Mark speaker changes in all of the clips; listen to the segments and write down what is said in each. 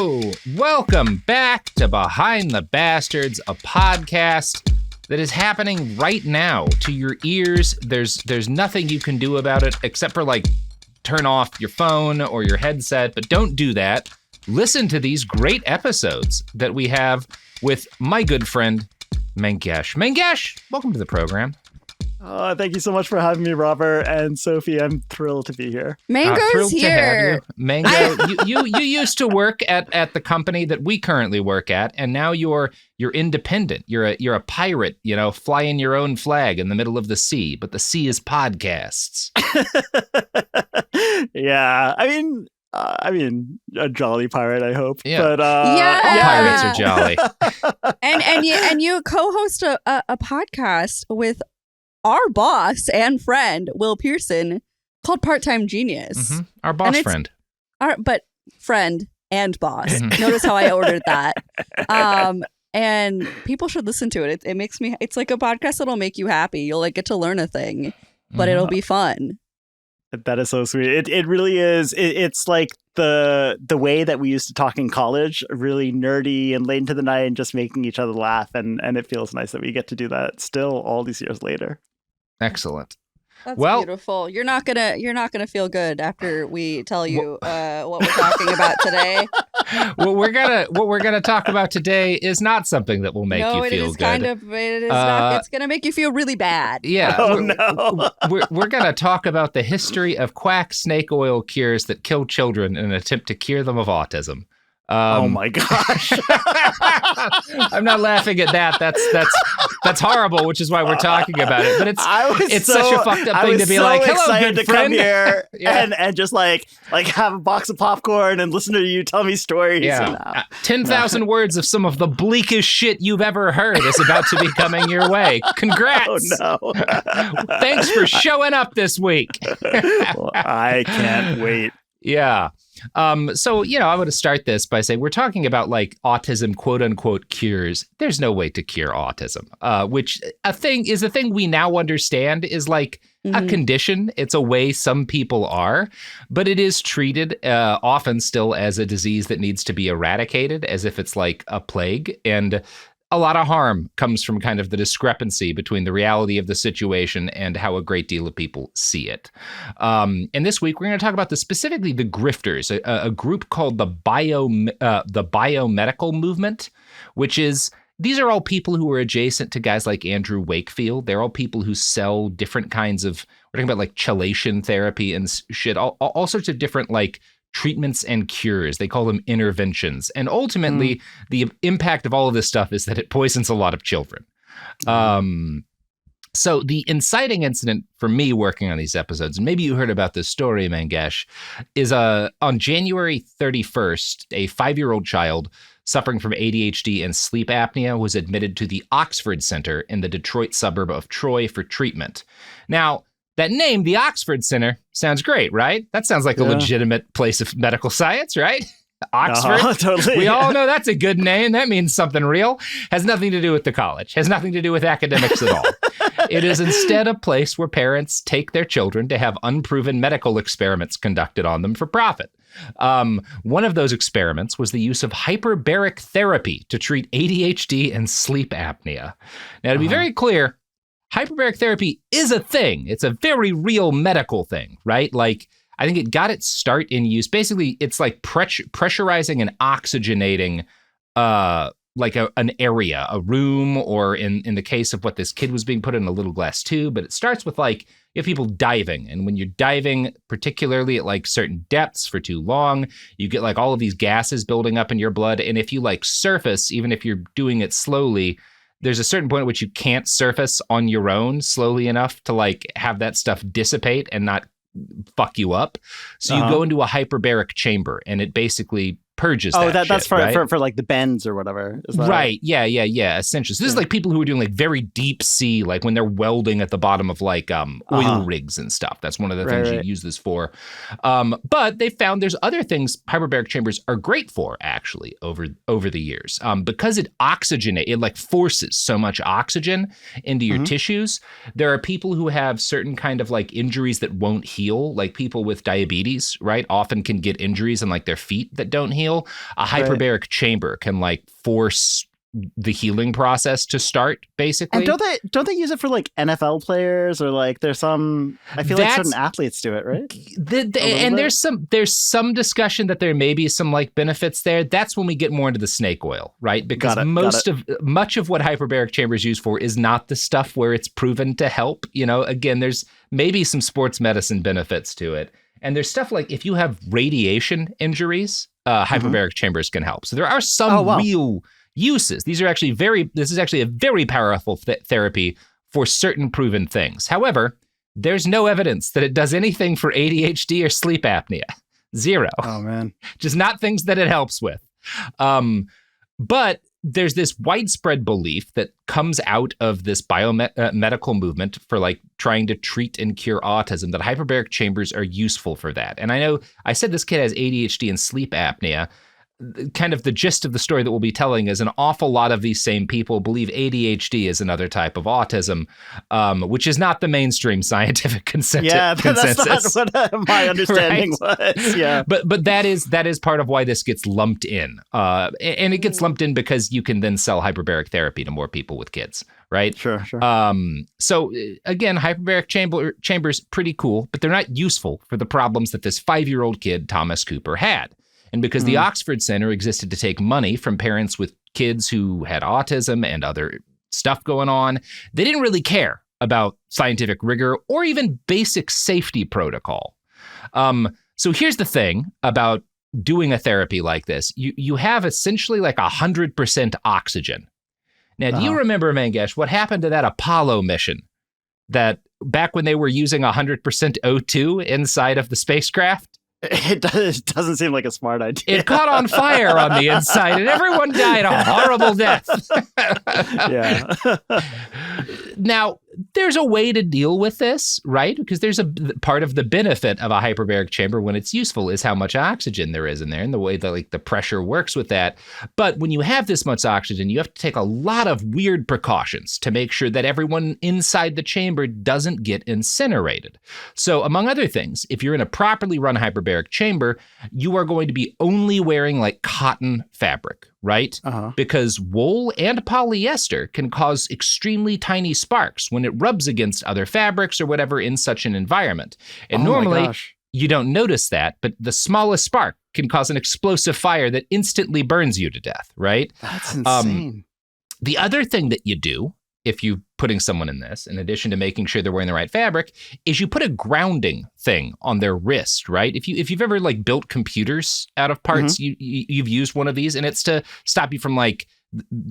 Speaker 1: Hello! Welcome back to Behind the Bastards, a podcast that is happening right now to your ears. There's nothing you can do about it except for turn off your phone or your headset, but don't do that. Listen to these great episodes that we have with my good friend, Mangesh. Mangesh, welcome to the program.
Speaker 2: Thank you so much for having me, Robert and Sophie. I'm thrilled to be here.
Speaker 3: Mango's here.
Speaker 1: To have you. Mango, you used to work at the company that we currently work at, and now you're independent. You're a pirate, flying your own flag in the middle of the sea, but the sea is podcasts.
Speaker 2: Yeah, I mean, a jolly pirate, I hope.
Speaker 1: Yeah.
Speaker 2: But
Speaker 3: yeah.
Speaker 1: All pirates are jolly.
Speaker 3: and you co-host a podcast with our boss and friend, Will Pearson, called Part-Time Genius.
Speaker 1: Mm-hmm. Our boss friend.
Speaker 3: But friend and boss. Notice how I ordered that. And people should listen to it. It makes me, it's like a podcast that'll make you happy. You'll get to learn a thing, but it'll be fun.
Speaker 2: That is so sweet. It really is. It's like the way that we used to talk in college, really nerdy and late into the night and just making each other laugh. And it feels nice that we get to do that still all these years later.
Speaker 1: Excellent.
Speaker 3: That's beautiful. You're not gonna feel good after we tell you what we're talking about today.
Speaker 1: What we're gonna talk about today is not something that will make you feel good.
Speaker 3: It is not. It's gonna make you feel really bad.
Speaker 1: Yeah.
Speaker 2: Oh no.
Speaker 1: We're gonna talk about the history of quack snake oil cures that kill children in an attempt to cure them of autism.
Speaker 2: Oh my gosh.
Speaker 1: I'm not laughing at that. That's horrible, which is why we're talking about it. But it's such a fucked up thing to be like, hello, good
Speaker 2: to
Speaker 1: friend.
Speaker 2: Come here
Speaker 1: Yeah.
Speaker 2: and just have a box of popcorn and listen to you tell me stories.
Speaker 1: Yeah. 10,000 words of some of the bleakest shit you've ever heard is about to be coming your way. Congrats.
Speaker 2: Oh no.
Speaker 1: Thanks for showing up this week.
Speaker 2: Well, I can't wait.
Speaker 1: Yeah. So, I want to start this by saying we're talking about autism, quote unquote, cures. There's no way to cure autism, which a thing we now understand is a condition. It's a way some people are, but it is treated often still as a disease that needs to be eradicated, as if it's like a plague. And a lot of harm comes from kind of the discrepancy between the reality of the situation and how a great deal of people see it. And this week, we're going to talk about specifically the Grifters, a group called the biomedical movement, which is, these are all people who are adjacent to guys like Andrew Wakefield. They're all people who sell different kinds of, we're talking about chelation therapy and shit, all sorts of different treatments and cures. They call them interventions. And ultimately, the impact of all of this stuff is that it poisons a lot of children. So the inciting incident for me working on these episodes, and maybe you heard about this story, Mangesh, is on January 31st, a 5-year-old child suffering from ADHD and sleep apnea was admitted to the Oxford Center in the Detroit suburb of Troy for treatment. Now, that name, the Oxford Center, sounds great, right? That sounds like a legitimate place of medical science, right? Oxford.
Speaker 2: Totally.
Speaker 1: We all know that's a good name. That means something real. Has nothing to do with the college. Has nothing to do with academics at all. It is instead a place where parents take their children to have unproven medical experiments conducted on them for profit. One of those experiments was the use of hyperbaric therapy to treat ADHD and sleep apnea. Now, to be very clear, hyperbaric therapy is a thing. It's a very real medical thing, right? I think it got its start in use. Basically, it's pressurizing and oxygenating an area, a room, or in the case of what this kid was being put in a little glass tube. But it starts with you have people diving. And when you're diving, particularly at certain depths for too long, you get all of these gases building up in your blood. And if you surface, even if you're doing it slowly, there's a certain point at which you can't surface on your own slowly enough to have that stuff dissipate and not fuck you up. So you go into a hyperbaric chamber and it basically purges
Speaker 2: that's for
Speaker 1: right?
Speaker 2: the bends or whatever. Is that
Speaker 1: right. Yeah. Essentially. So this is people who are doing very deep sea, when they're welding at the bottom of oil rigs and stuff. That's one of the things you use this for. But they found there's other things hyperbaric chambers are great for actually over the years. Because it forces so much oxygen into your tissues. There are people who have certain kind of injuries that won't heal, people with diabetes, right? Often can get injuries in their feet that don't heal. Neil, a hyperbaric chamber can like force the healing process to start, basically.
Speaker 2: And don't they use it for like NFL players, or like there's some, I feel like certain athletes do it, right?
Speaker 1: And there's some discussion that there may be some like benefits there. That's when we get more into the snake oil, right? Because much of what hyperbaric chambers used for is not the stuff where it's proven to help. You know, again, there's maybe some sports medicine benefits to it. And there's stuff like if you have radiation injuries, hyperbaric chambers can help. So there are some real uses. This is actually a very powerful therapy for certain proven things. However, there's no evidence that it does anything for ADHD or sleep apnea. Zero.
Speaker 2: Oh, man.
Speaker 1: Just not things that it helps with. But there's this widespread belief that comes out of this biomedical movement for like trying to treat and cure autism, that hyperbaric chambers are useful for that. And I know I said this kid has ADHD and sleep apnea. Kind of the gist of the story that we'll be telling is an awful lot of these same people believe ADHD is another type of autism, which is not the mainstream scientific consensus.
Speaker 2: Yeah, that's not what my understanding was. Yeah,
Speaker 1: but that is part of why this gets lumped in, and it gets lumped in because you can then sell hyperbaric therapy to more people with kids, right?
Speaker 2: Sure.
Speaker 1: So again, hyperbaric chambers pretty cool, but they're not useful for the problems that this 5-year-old kid Thomas Cooper had. And because the Oxford Center existed to take money from parents with kids who had autism and other stuff going on, they didn't really care about scientific rigor or even basic safety protocol. So here's the thing about doing a therapy like this. You have essentially like 100% oxygen. Now, do you remember, Mangesh, what happened to that Apollo mission that back when they were using 100% O2 inside of the spacecraft?
Speaker 2: It doesn't seem like a smart idea.
Speaker 1: It caught on fire on the inside and everyone died a horrible death.
Speaker 2: Yeah.
Speaker 1: Now, there's a way to deal with this, right? Because there's a part of the benefit of a hyperbaric chamber when it's useful is how much oxygen there is in there and the way that like the pressure works with that. But when you have this much oxygen, you have to take a lot of weird precautions to make sure that everyone inside the chamber doesn't get incinerated. So among other things, if you're in a properly run hyperbaric chamber, you are going to be only wearing like cotton fabric, right? Because wool and polyester can cause extremely tiny sparks when it rubs against other fabrics or whatever in such an environment. And normally you don't notice that, but the smallest spark can cause an explosive fire that instantly burns you to death, right?
Speaker 2: That's insane.
Speaker 1: The other thing that you do if you're putting someone in this, in addition to making sure they're wearing the right fabric, is you put a grounding thing on their wrist, right? If you've ever like built computers out of parts, you've used one of these, and it's to stop you from like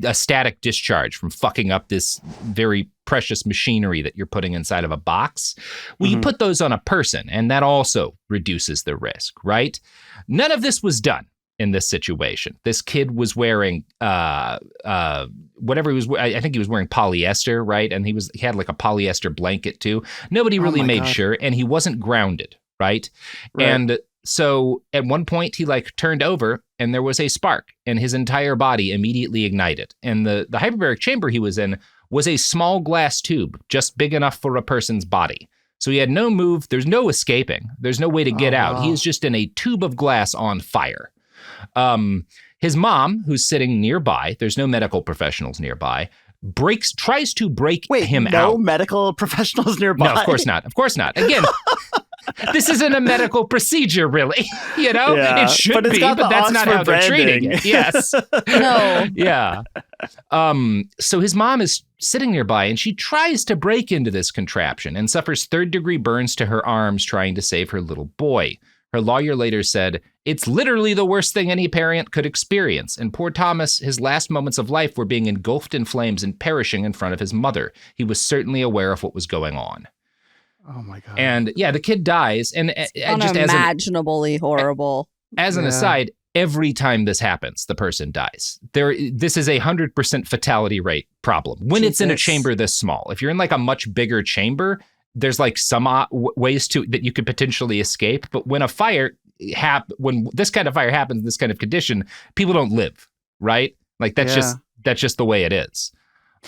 Speaker 1: a static discharge from fucking up this very precious machinery that you're putting inside of a box. Well, you put those on a person, and that also reduces the risk, right? None of this was done in this situation. This kid was wearing whatever he was. I think he was wearing polyester, right? And he had like a polyester blanket too. Nobody really made sure, and he wasn't grounded, right? And so at one point he like turned over, and there was a spark, and his entire body immediately ignited. And the hyperbaric chamber he was in was a small glass tube, just big enough for a person's body. So he had no move. There's no escaping. There's no way to get out. He is just in a tube of glass on fire. His mom, who's sitting nearby, there's no medical professionals nearby, tries to break him out.
Speaker 2: No medical professionals nearby?
Speaker 1: No, of course not. Of course not. Again, this isn't a medical procedure, really. You know, it should be, but that's not how they're treating it. Yes.
Speaker 3: No.
Speaker 1: Yeah. So his mom is sitting nearby, and she tries to break into this contraption and suffers 3rd-degree burns to her arms trying to save her little boy. Her lawyer later said, "It's literally the worst thing any parent could experience. And poor Thomas, his last moments of life were being engulfed in flames and perishing in front of his mother. He was certainly aware of what was going on."
Speaker 2: Oh my God.
Speaker 1: And yeah, the kid dies. And just
Speaker 3: unimaginably horrible.
Speaker 1: As an aside, every time this happens, the person dies. This is a 100% fatality rate problem when it's in a chamber this small. If you're in like a much bigger chamber, there's like some ways that you could potentially escape. But when when this kind of fire happens, this kind of condition, people don't live, right? Like that's just the way it is.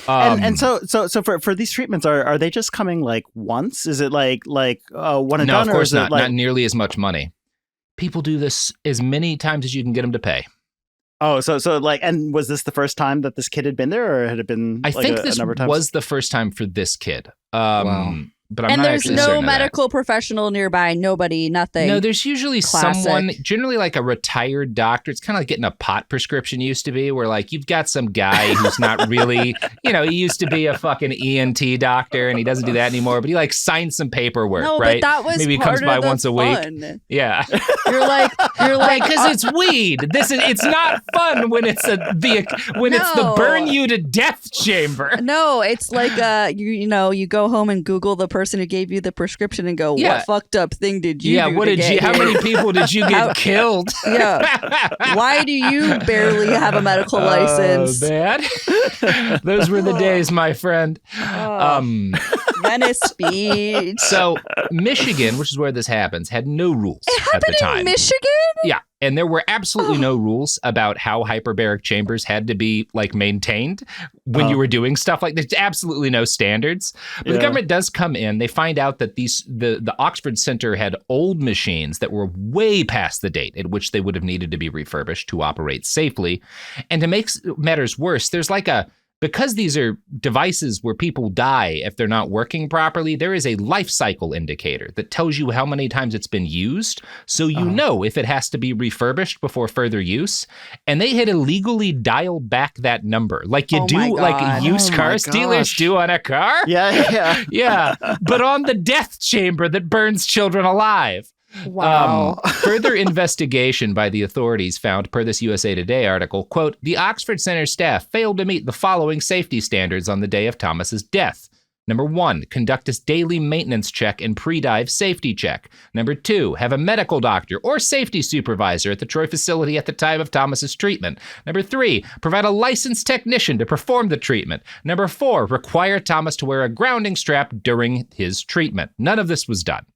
Speaker 2: And so for these treatments, are they just coming like once? Is it like one and done?
Speaker 1: No, of course not.
Speaker 2: Like...
Speaker 1: Not nearly as much money. people do this as many times as you can get them to pay.
Speaker 2: Oh, so like, and was this the first time that this kid had been there, or had it been?
Speaker 1: I
Speaker 2: like
Speaker 1: think
Speaker 2: a
Speaker 1: this
Speaker 2: number of times?
Speaker 1: was the first time for this kid.
Speaker 2: Wow.
Speaker 1: But I'm
Speaker 3: And
Speaker 1: not
Speaker 3: there's
Speaker 1: actually
Speaker 3: no
Speaker 1: certain of that.
Speaker 3: medical professional nearby. Nobody. Nothing.
Speaker 1: No, there's usually
Speaker 3: Classic.
Speaker 1: someone, generally like a retired doctor. It's kind of like getting a pot prescription used to be, where like you've got some guy who's not really, he used to be a fucking ENT doctor and he doesn't do that anymore, but he like signs some paperwork,
Speaker 3: no,
Speaker 1: right?
Speaker 3: but that was
Speaker 1: Maybe he
Speaker 3: part
Speaker 1: comes by
Speaker 3: of the
Speaker 1: once a week.
Speaker 3: fun.
Speaker 1: Yeah.
Speaker 3: You're like,
Speaker 1: Because it's weed. It's not fun when it's it's the burn you to death chamber.
Speaker 3: No, it's like you go home and Google the person who gave you the prescription and go,
Speaker 1: Yeah.
Speaker 3: what fucked up thing did you do?
Speaker 1: What
Speaker 3: to
Speaker 1: did
Speaker 3: get
Speaker 1: you? How
Speaker 3: here?
Speaker 1: many people did you get killed?
Speaker 3: Yeah. Why do you barely have a medical license?
Speaker 1: Man. Those were the days, my friend.
Speaker 3: Venice Beach.
Speaker 1: So Michigan, which is where this happens, had no rules
Speaker 3: It
Speaker 1: at the
Speaker 3: happened
Speaker 1: time.
Speaker 3: in Michigan?
Speaker 1: Yeah. And there were absolutely no rules about how hyperbaric chambers had to be like maintained when you were doing stuff like there's absolutely no standards. But the government does come in. They find out that the Oxford Center had old machines that were way past the date at which they would have needed to be refurbished to operate safely. And to make matters worse, there's like because these are devices where people die if they're not working properly, there is a life cycle indicator that tells you how many times it's been used, so you know if it has to be refurbished before further use. And they had illegally dialed back that number, like you do, like used car dealers do on a car.
Speaker 2: Yeah.
Speaker 1: Yeah, but on the death chamber that burns children alive.
Speaker 3: Wow.
Speaker 1: Further investigation by the authorities found, per this USA Today article, quote, the Oxford Center staff failed to meet the following safety standards on the day of Thomas's death. Number 1, conduct a daily maintenance check and pre-dive safety check. Number 2, have a medical doctor or safety supervisor at the Troy facility at the time of Thomas's treatment. Number 3, provide a licensed technician to perform the treatment. Number 4, require Thomas to wear a grounding strap during his treatment. None of this was done.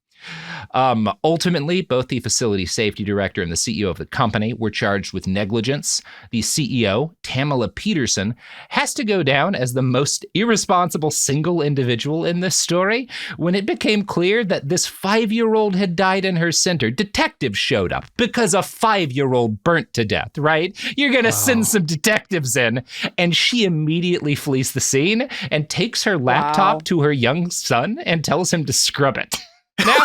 Speaker 1: Ultimately, both the facility safety director and the CEO of the company were charged with negligence. The CEO, Tamala Peterson, has to go down as the most irresponsible single individual in this story. When it became clear that this 5-year-old had died in her center, detectives showed up because a 5-year-old burnt to death, right? You're going to send some detectives in, and she immediately flees the scene and takes her laptop to her young son and tells him to scrub it. Now,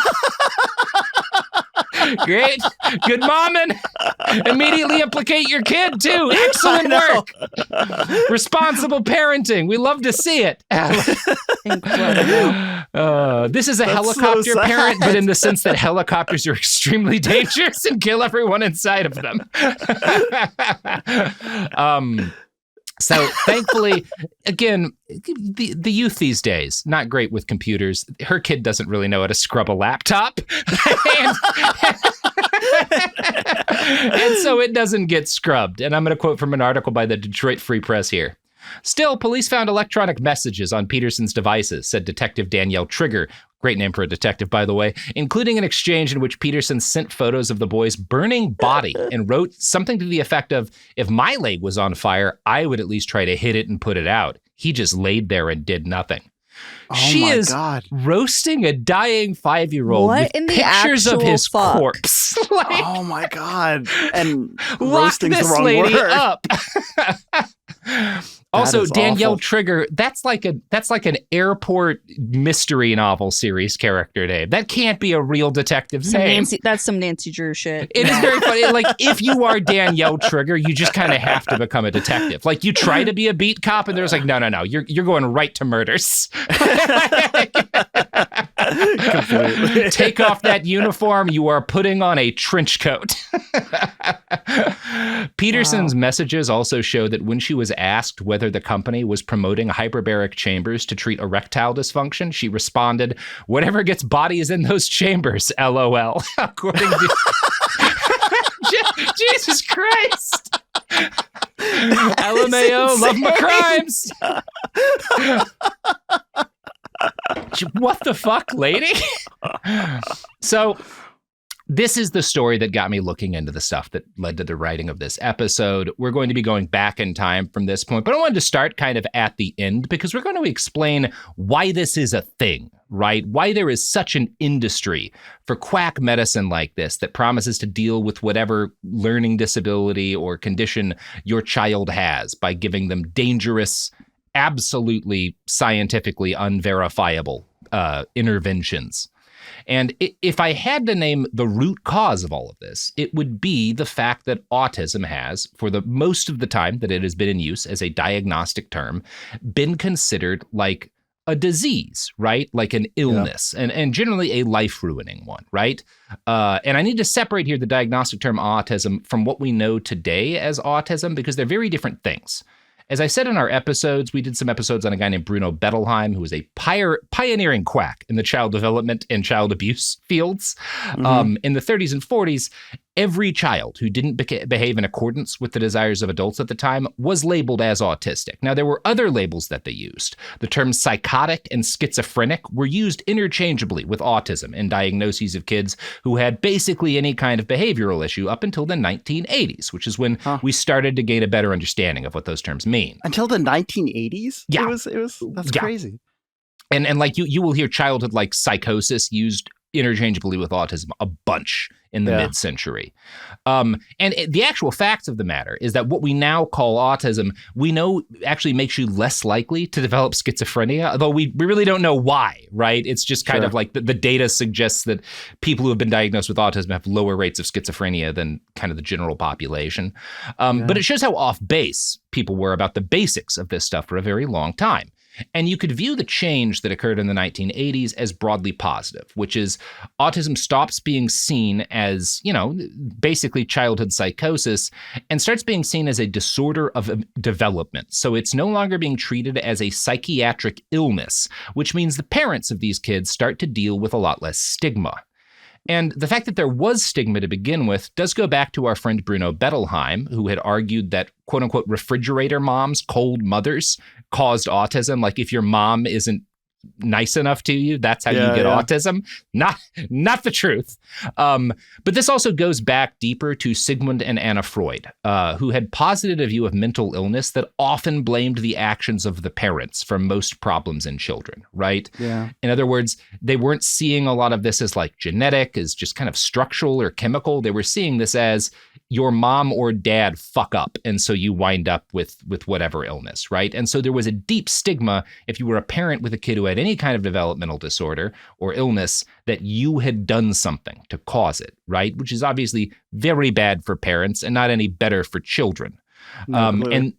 Speaker 1: great. Good momming. Immediately implicate your kid, too. Excellent work. Responsible parenting. We love to see it.
Speaker 3: Incredible.
Speaker 1: This is a
Speaker 2: That's
Speaker 1: helicopter
Speaker 2: so sad.
Speaker 1: parent, but in the sense that helicopters are extremely dangerous and kill everyone inside of them. So thankfully, again, the youth these days, not great with computers. Her kid doesn't really know how to scrub a laptop. And so it doesn't get scrubbed. And I'm going to quote from an article by the Detroit Free Press here. Still, police found electronic messages on Peterson's devices, said Detective Danielle Trigger. Great name for a detective, by the way, including an exchange in which Peterson sent photos of the boy's burning body and wrote something to the effect of, if my leg was on fire, I would at least try to hit it and put it out. He just laid there and did nothing. She is roasting a dying 5-year-old with
Speaker 3: in the
Speaker 1: pictures of
Speaker 3: actual
Speaker 1: his
Speaker 3: fuck?
Speaker 1: Corpse. Like,
Speaker 2: Oh my God. And
Speaker 1: lock
Speaker 2: roasting's the
Speaker 1: this
Speaker 2: wrong
Speaker 1: lady
Speaker 2: word.
Speaker 1: up. Also,
Speaker 2: is
Speaker 1: Danielle
Speaker 2: awful.
Speaker 1: Trigger, that's like an airport mystery novel series character name. That can't be a real detective's name.
Speaker 3: That's some Nancy Drew shit.
Speaker 1: It is very funny. Like, if you are Danielle Trigger, you just kind of have to become a detective. Like, you try to be a beat cop, and there's like, no, you're going right to murders.
Speaker 2: Completely.
Speaker 1: Take off that uniform. You are putting on a trench coat. Peterson's messages also show that when she was asked whether the company was promoting hyperbaric chambers to treat erectile dysfunction, she responded, "Whatever gets bodies in those chambers, LOL." According to Jesus Christ. LMAO, love my crimes. What the fuck, lady? So This is the story that got me looking into the stuff that led to the writing of this episode. We're going to be going back in time from this point, but I wanted to start kind of at the end because we're going to explain why this is a thing, right? Why there is such an industry for quack medicine like this that promises to deal with whatever learning disability or condition your child has by giving them dangerous, absolutely scientifically unverifiable interventions. And if I had to name the root cause of all of this, it would be the fact that autism has, for the most of the time that it has been in use as a diagnostic term, been considered like a disease, right? Like an illness, and generally a life-ruining one, right? And I need to separate here the diagnostic term autism from what we know today as autism because they're very different things. As I said in our episodes, we did some episodes on a guy named Bruno Bettelheim, who was a pioneering quack in the child development and child abuse fields. In the 30s and 40s, every child who didn't behave in accordance with the desires of adults at the time was labeled as autistic. Now, there were other labels that they used. The terms psychotic and schizophrenic were used interchangeably with autism in diagnoses of kids who had basically any kind of behavioral issue up until the 1980s, which is when we started to gain a better understanding of what those terms mean.
Speaker 2: Until the 1980s?
Speaker 1: Yeah.
Speaker 2: That's crazy.
Speaker 1: And like you will hear childhood like psychosis used interchangeably with autism a bunch in the mid-century. And the actual facts of the matter is that what we now call autism, we know actually makes you less likely to develop schizophrenia, although we really don't know why, right? It's just kind of like the data suggests that people who have been diagnosed with autism have lower rates of schizophrenia than kind of the general population. But it shows how off base people were about the basics of this stuff for a very long time. And you could view the change that occurred in the 1980s as broadly positive, which is autism stops being seen as, basically childhood psychosis and starts being seen as a disorder of development. So it's no longer being treated as a psychiatric illness, which means the parents of these kids start to deal with a lot less stigma. And the fact that there was stigma to begin with does go back to our friend Bruno Bettelheim, who had argued that, quote unquote, refrigerator moms, cold mothers, caused autism. Like if your mom isn't nice enough to you, that's how you get autism. Not the truth. But this also goes back deeper to Sigmund and Anna Freud, who had posited a view of mental illness that often blamed the actions of the parents for most problems in children, right?
Speaker 2: Yeah.
Speaker 1: In other words, they weren't seeing a lot of this as like genetic, as just kind of structural or chemical. They were seeing this as your mom or dad fuck up, and so you wind up with whatever illness, right? And so there was a deep stigma if you were a parent with a kid who had any kind of developmental disorder or illness that you had done something to cause it, right? Which is obviously very bad for parents and not any better for children. And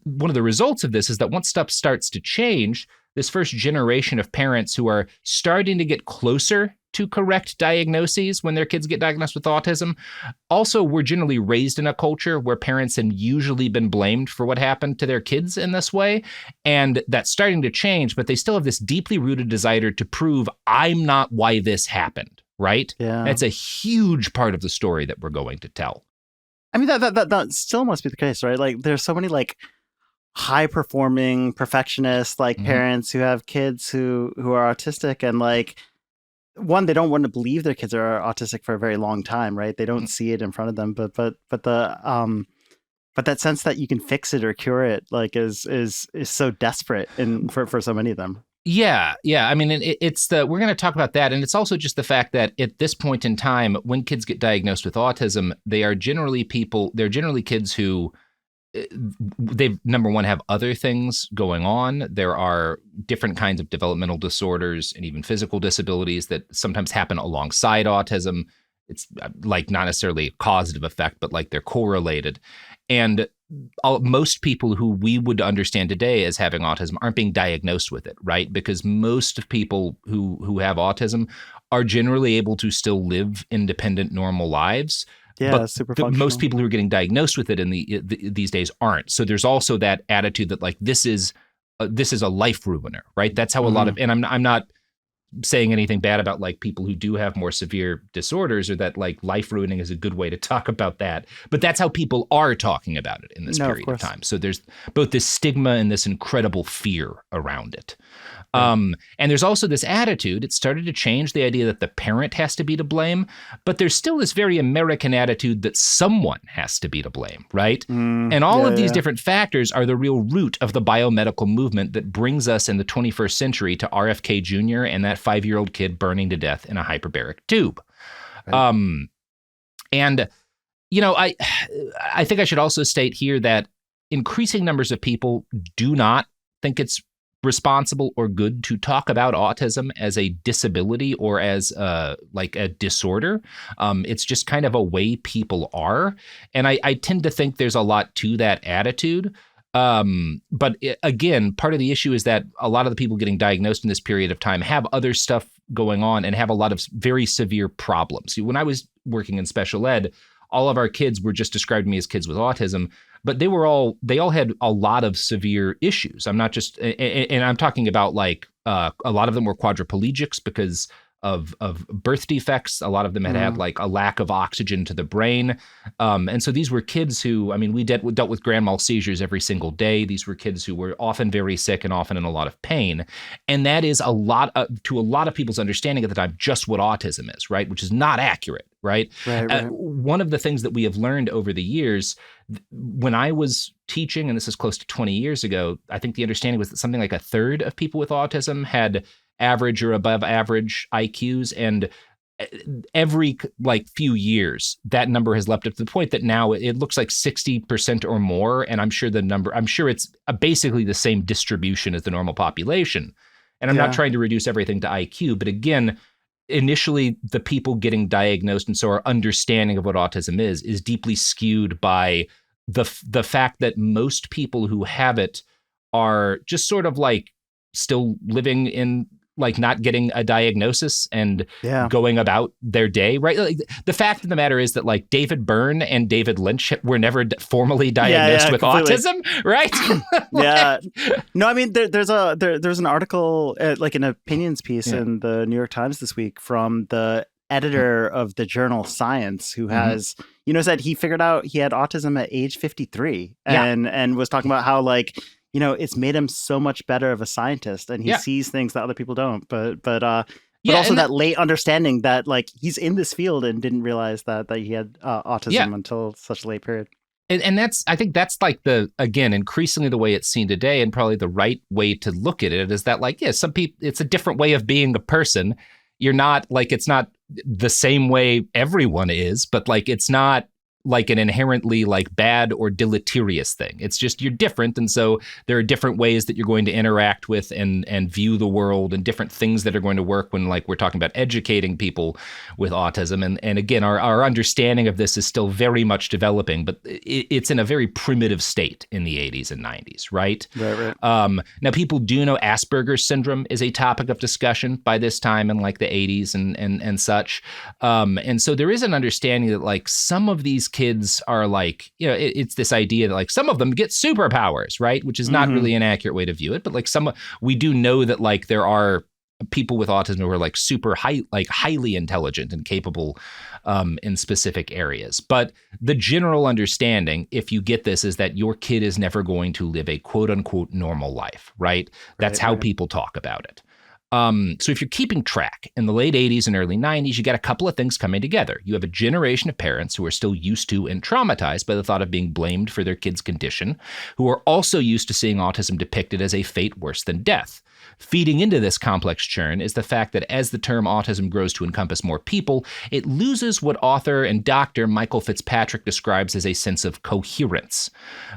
Speaker 1: one of the results of this is that once stuff starts to change, this first generation of parents who are starting to get closer to correct diagnoses when their kids get diagnosed with autism also were generally raised in a culture where parents have usually been blamed for what happened to their kids in this way. And that's starting to change, but they still have this deeply rooted desire to prove I'm not why this happened, right?
Speaker 2: Yeah.
Speaker 1: That's a huge part of the story that we're going to tell.
Speaker 2: I mean, that still must be the case, right? Like there's so many like high performing perfectionists, like parents who have kids who are autistic, and like, one, they don't want to believe their kids are autistic for a very long time, right? They don't see it in front of them, but that sense that you can fix it or cure it, like, is so desperate for so many of them.
Speaker 1: Yeah. I mean, it's we're going to talk about that, and it's also just the fact that at this point in time, when kids get diagnosed with autism, they're generally kids who they, number one, have other things going on. There are different kinds of developmental disorders and even physical disabilities that sometimes happen alongside autism. It's like not necessarily a causative effect, but like they're correlated. And most people who we would understand today as having autism aren't being diagnosed with it, right? Because most of people who have autism are generally able to still live independent, normal lives.
Speaker 2: Yeah,
Speaker 1: but
Speaker 2: super
Speaker 1: most people who are getting diagnosed with it these days aren't. So there's also that attitude that like this is a life ruiner, right? That's how a lot of, and I'm not saying anything bad about like people who do have more severe disorders, or that like life ruining is a good way to talk about that. But that's how people are talking about it in this period of time. So there's both this stigma and this incredible fear around it. And there's also this attitude, it started to change the idea that the parent has to be to blame, but there's still this very American attitude that someone has to be to blame, right? And all of these different factors are the real root of the biomedical movement that brings us in the 21st century to RFK Jr. and that 5-year-old kid burning to death in a hyperbaric tube. Right. And, you know, I think I should also state here that increasing numbers of people do not think it's responsible or good to talk about autism as a disability or as like a disorder. It's just kind of a way people are. And I tend to think there's a lot to that attitude. But again, part of the issue is that a lot of the people getting diagnosed in this period of time have other stuff going on and have a lot of very severe problems. When I was working in special ed, all of our kids were just described to me as kids with autism, but they all had a lot of severe issues. I'm not just, and I'm talking about like a lot of them were quadriplegics because of birth defects. A lot of them had like a lack of oxygen to the brain. And so these were kids who, I mean, we dealt with grand mal seizures every single day. These were kids who were often very sick and often in a lot of pain. And that is to a lot of people's understanding at the time, just what autism is, right? Which is not accurate, right? Right. One of the things that we have learned over the years, when I was teaching, and this is close to 20 years ago, I think the understanding was that something like a third of people with autism had average or above average IQs, and every like few years that number has leapt up to the point that now it looks like 60% or more, and I'm sure it's basically the same distribution as the normal population. And I'm not trying to reduce everything to IQ, but again, initially the people getting diagnosed and so our understanding of what autism is deeply skewed by the fact that most people who have it are just sort of like still living in like not getting a diagnosis and going about their day, right? Like, the fact of the matter is that like David Byrne and David Lynch were never formally diagnosed with autism, right?
Speaker 2: No, I mean there's an article like an opinions piece in the New York Times this week from the editor of the journal Science, who has said he figured out he had autism at age 53 and was talking about how like, you know, it's made him so much better of a scientist, and he sees things that other people don't. But also that late understanding that like he's in this field and didn't realize that he had autism until such a late period.
Speaker 1: And I think that's like again, increasingly the way it's seen today, and probably the right way to look at it is that like, some people, it's a different way of being a person. You're not like, it's not the same way everyone is, but like, it's not like an inherently like bad or deleterious thing. It's just you're different. And so there are different ways that you're going to interact with and view the world, and different things that are going to work when like we're talking about educating people with autism. And again, our understanding of this is still very much developing, but it's in a very primitive state in the 80s and 90s, right?
Speaker 2: Right.
Speaker 1: Now people do know Asperger's syndrome is a topic of discussion by this time in like the 80s and such. And so there is an understanding that like some of these kids are like, you know, it's this idea that like some of them get superpowers, right? Which is not really an accurate way to view it. But like we do know that like there are people with autism who are like highly intelligent and capable in specific areas. But the general understanding, if you get this, is that your kid is never going to live a quote unquote normal life, right? That's how people talk about it. So if you're keeping track, in the late 80s and early 90s, you got a couple of things coming together. You have a generation of parents who are still used to and traumatized by the thought of being blamed for their kid's condition, who are also used to seeing autism depicted as a fate worse than death. Feeding into this complex churn is the fact that as the term autism grows to encompass more people, it loses what author and doctor Michael Fitzpatrick describes as a sense of coherence.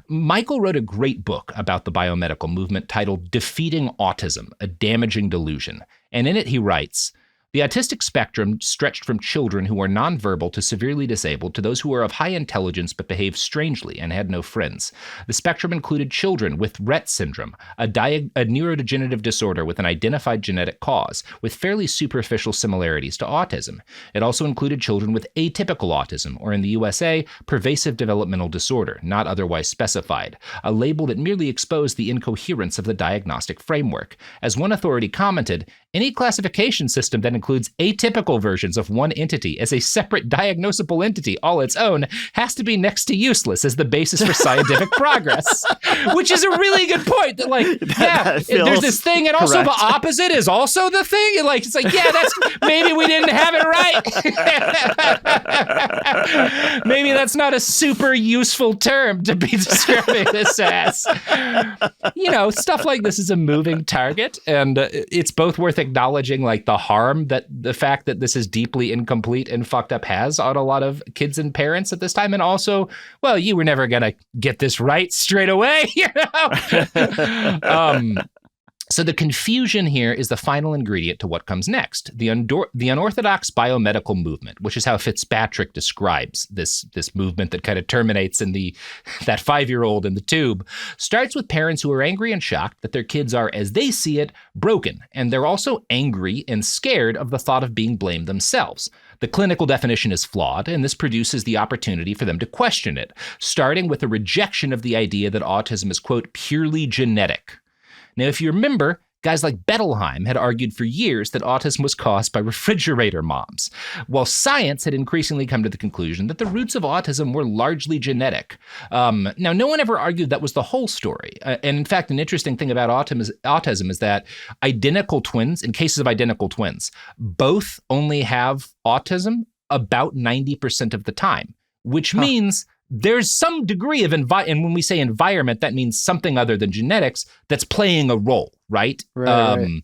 Speaker 1: Michael wrote a great book about the biomedical movement titled Defeating Autism, A Damaging Delusion. And in it he writes, "The autistic spectrum stretched from children who are nonverbal to severely disabled to those who are of high intelligence but behave strangely and had no friends. The spectrum included children with Rett syndrome, a neurodegenerative disorder with an identified genetic cause, with fairly superficial similarities to autism. It also included children with atypical autism, or in the USA, pervasive developmental disorder, not otherwise specified, a label that merely exposed the incoherence of the diagnostic framework. As one authority commented, Any classification system that includes atypical versions of one entity as a separate diagnosable entity all its own has to be next to useless as the basis for scientific progress. Which is a really good point. That, like, there's this thing, and also the opposite is also the thing. And like, it's like, yeah, that's maybe we didn't have it right. Maybe that's not a super useful term to be describing this as. You know, stuff like this is a moving target, and it's both worth acknowledging, like, the harm that the fact that this is deeply incomplete and fucked up has on a lot of kids and parents at this time, and also, well, you were never gonna get this right straight away, you know. So the confusion here is the final ingredient to what comes next. The unorthodox biomedical movement, which is how Fitzpatrick describes this movement that kind of terminates in that 5-year-old in the tube, starts with parents who are angry and shocked that their kids are, as they see it, broken. And they're also angry and scared of the thought of being blamed themselves. The clinical definition is flawed, and this produces the opportunity for them to question it, starting with a rejection of the idea that autism is, quote, purely genetic. Now, if you remember, guys like Bettelheim had argued for years that autism was caused by refrigerator moms, while science had increasingly come to the conclusion that the roots of autism were largely genetic. Now, no one ever argued that was the whole story. And in fact, an interesting thing about autism is that identical twins, in cases of identical twins, both only have autism about 90% of the time, which means there's some degree of and when we say environment, that means something other than genetics that's playing a role, right?
Speaker 2: Right.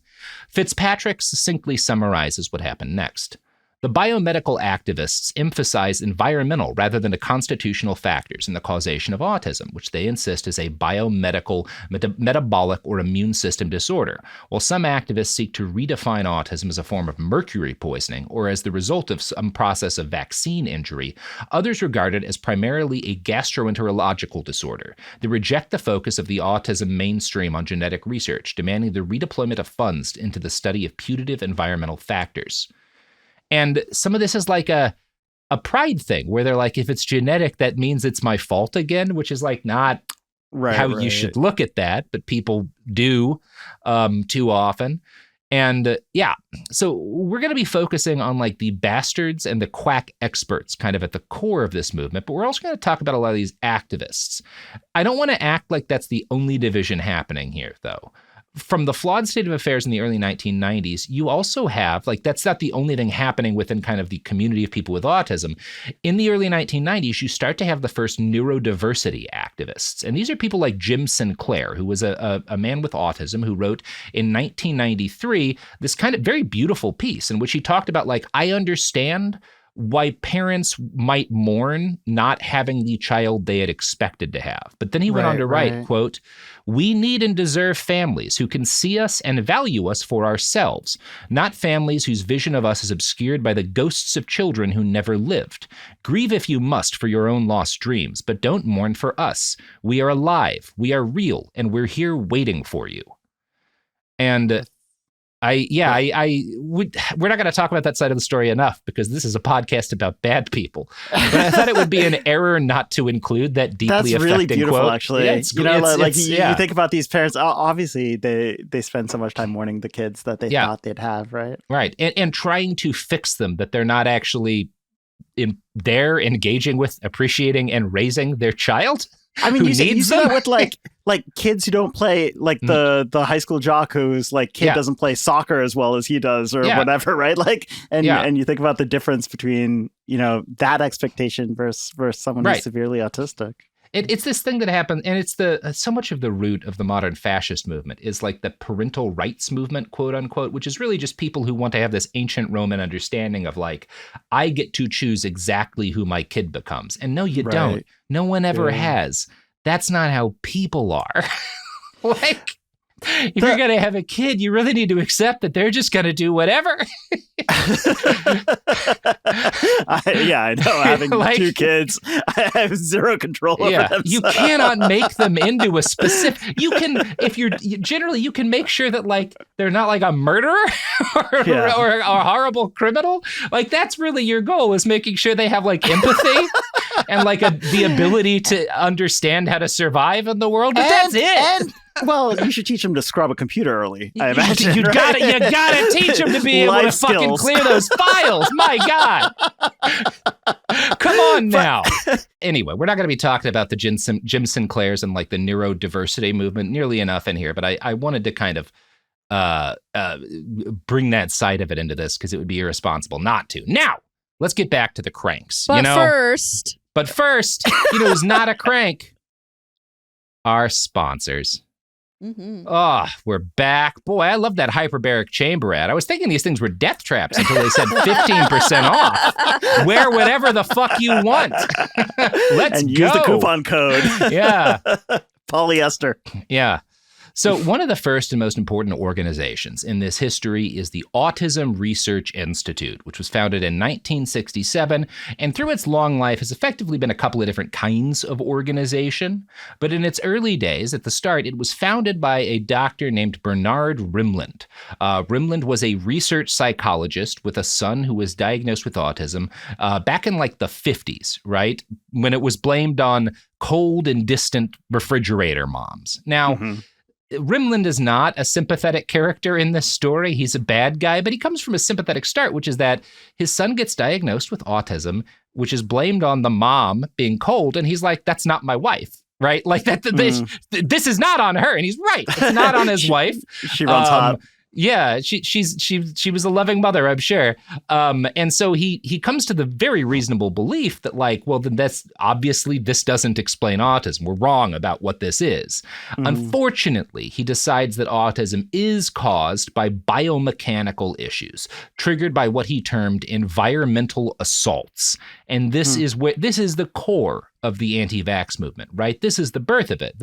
Speaker 1: Fitzpatrick succinctly summarizes what happened next. The biomedical activists emphasize environmental rather than the constitutional factors in the causation of autism, which they insist is a biomedical, metabolic, or immune system disorder, while some activists seek to redefine autism as a form of mercury poisoning or as the result of some process of vaccine injury. Others regard it as primarily a gastroenterological disorder. They reject the focus of the autism mainstream on genetic research, demanding the redeployment of funds into the study of putative environmental factors. And some of this is like a pride thing where they're like, if it's genetic, that means it's my fault again, which is like not how you should look at that, but people do too often. And so we're going to be focusing on like the bastards and the quack experts kind of at the core of this movement, but we're also going to talk about a lot of these activists. I don't want to act like that's the only division happening here, though. From the flawed state of affairs in the early 1990s, you also have, like, that's not the only thing happening within kind of the community of people with autism. In the early 1990s, you start to have the first neurodiversity activists. And these are people like Jim Sinclair, who was a man with autism who wrote in 1993 this kind of very beautiful piece in which he talked about, like, I understand why parents might mourn not having the child they had expected to have. But then he went on to write, quote, we need and deserve families who can see us and value us for ourselves, not families whose vision of us is obscured by the ghosts of children who never lived. Grieve if you must for your own lost dreams, but don't mourn for us. We are alive, we are real, and we're here waiting for you. And we're not going to talk about that side of the story enough because this is a podcast about bad people. But I thought it would be an error not to include that deeply affecting quote.
Speaker 2: That's really beautiful, actually.
Speaker 1: Yeah,
Speaker 2: you think about these parents, obviously they spend so much time mourning the kids that they thought they'd have, right?
Speaker 1: Right. And trying to fix them, that they're not actually there engaging with, appreciating, and raising their child.
Speaker 2: I mean, you see that with like kids who don't play, like the high school jock whose like kid doesn't play soccer as well as he does or whatever, right? Like, and you think about the difference between, you know, that expectation versus someone who's severely autistic.
Speaker 1: It's this thing that happened, and it's so much of the root of the modern fascist movement is like the parental rights movement, quote unquote, which is really just people who want to have this ancient Roman understanding of like, I get to choose exactly who my kid becomes. And no, you don't. No one ever has. That's not how people are. Like, if you're going to have a kid, you really need to accept that they're just going to do whatever.
Speaker 2: I know. Having like, 2 kids, I have zero control over them.
Speaker 1: You cannot make them into a specific. You can, if you're generally, you can make sure that like they're not like a murderer or a horrible criminal. Like that's really your goal, is making sure they have like empathy and like the ability to understand how to survive in the world. But that's it.
Speaker 2: Well, you should teach them to scrub a computer early, I imagine.
Speaker 1: You gotta teach them to be able to fucking
Speaker 2: skills.
Speaker 1: clear those files. My God. Come on now. Anyway, we're not going to be talking about the Jim Sinclairs and like the neurodiversity movement nearly enough in here, but I wanted to kind of bring that side of it into this because it would be irresponsible not to. Now, let's get back to the cranks.
Speaker 3: But first,
Speaker 1: who's not a crank? Our sponsors.
Speaker 3: Mm-hmm.
Speaker 1: Oh, we're back. Boy, I love that hyperbaric chamber ad. I was thinking these things were death traps until they said 15% off. Wear whatever the fuck you want. Let's
Speaker 2: and
Speaker 1: go.
Speaker 2: Use the coupon code.
Speaker 1: Yeah.
Speaker 2: Polyester.
Speaker 1: Yeah. So one of the first and most important organizations in this history is the Autism Research Institute, which was founded in 1967, and through its long life has effectively been a couple of different kinds of organization. But in its early days, at the start, it was founded by a doctor named Bernard Rimland. Rimland was a research psychologist with a son who was diagnosed with autism back in like the 50s, right? When it was blamed on cold and distant refrigerator moms. Now, Rimland is not a sympathetic character in this story. He's a bad guy, but he comes from a sympathetic start, which is that his son gets diagnosed with autism, which is blamed on the mom being cold. And he's like, that's not my wife, right? Like this is not on her. And he's right. It's not on his wife.
Speaker 2: She runs hot.
Speaker 1: Yeah, she was a loving mother, I'm sure. And so he comes to the very reasonable belief that like, well, then that's obviously this doesn't explain autism. We're wrong about what this is. Unfortunately, he decides that autism is caused by biomechanical issues triggered by what he termed environmental assaults. And this is the core of the anti-vax movement, right? This is the birth of it.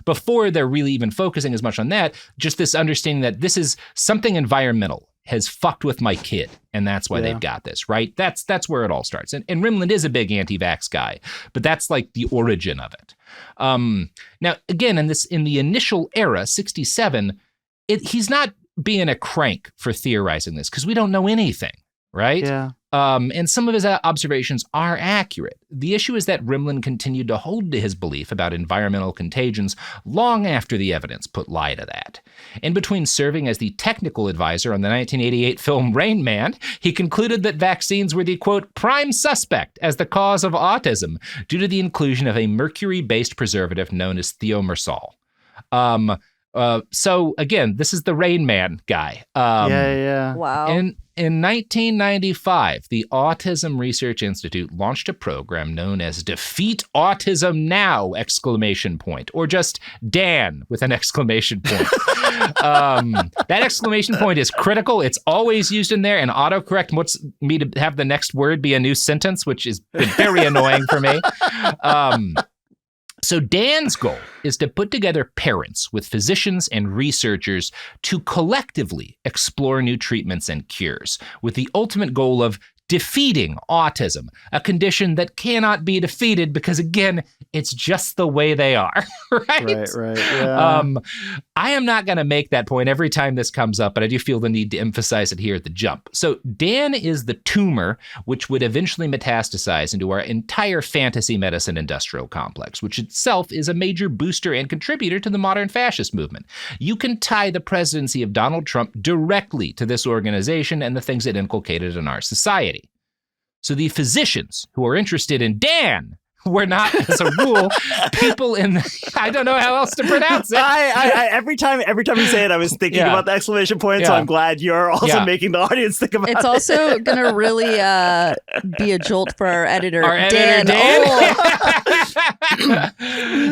Speaker 1: Before they're really even focusing as much on that, just this understanding that this is something environmental has fucked with my kid, and that's why they've got this, right? That's where it all starts. And Rimland is a big anti-vax guy, but that's like the origin of it. Now, again, in the initial era, 67, he's not being a crank for theorizing this because we don't know anything, right?
Speaker 2: Yeah.
Speaker 1: And some of his observations are accurate. The issue is that Rimland continued to hold to his belief about environmental contagions long after the evidence put lie to that. In between serving as the technical advisor on the 1988 film Rain Man, he concluded that vaccines were the, quote, prime suspect as the cause of autism due to the inclusion of a mercury-based preservative known as thiomersal. So again, this is the Rain Man guy.
Speaker 3: Wow.
Speaker 1: In 1995, the Autism Research Institute launched a program known as Defeat Autism Now! Or just Dan with an exclamation point. That exclamation point is critical. It's always used in there, and autocorrect wants me to have the next word be a new sentence, which is very annoying for me. So Dan's goal is to put together parents with physicians and researchers to collectively explore new treatments and cures, with the ultimate goal of defeating autism, a condition that cannot be defeated because, again, it's just the way they are, right?
Speaker 2: Right, yeah.
Speaker 1: I am not going to make that point every time this comes up, but I do feel the need to emphasize it here at the jump. So Dan is the tumor which would eventually metastasize into our entire fantasy medicine industrial complex, which itself is a major booster and contributor to the modern fascist movement. You can tie the presidency of Donald Trump directly to this organization and the things it inculcated in our society. So the physicians who are interested in Dan were not, as a rule, people in the, I don't know how else to pronounce it.
Speaker 2: I every time you say it, I was thinking about the exclamation point, so I'm glad you're also making the audience think about it.
Speaker 3: It's also going to really be a jolt for our editor,
Speaker 1: Dan.
Speaker 3: Oh.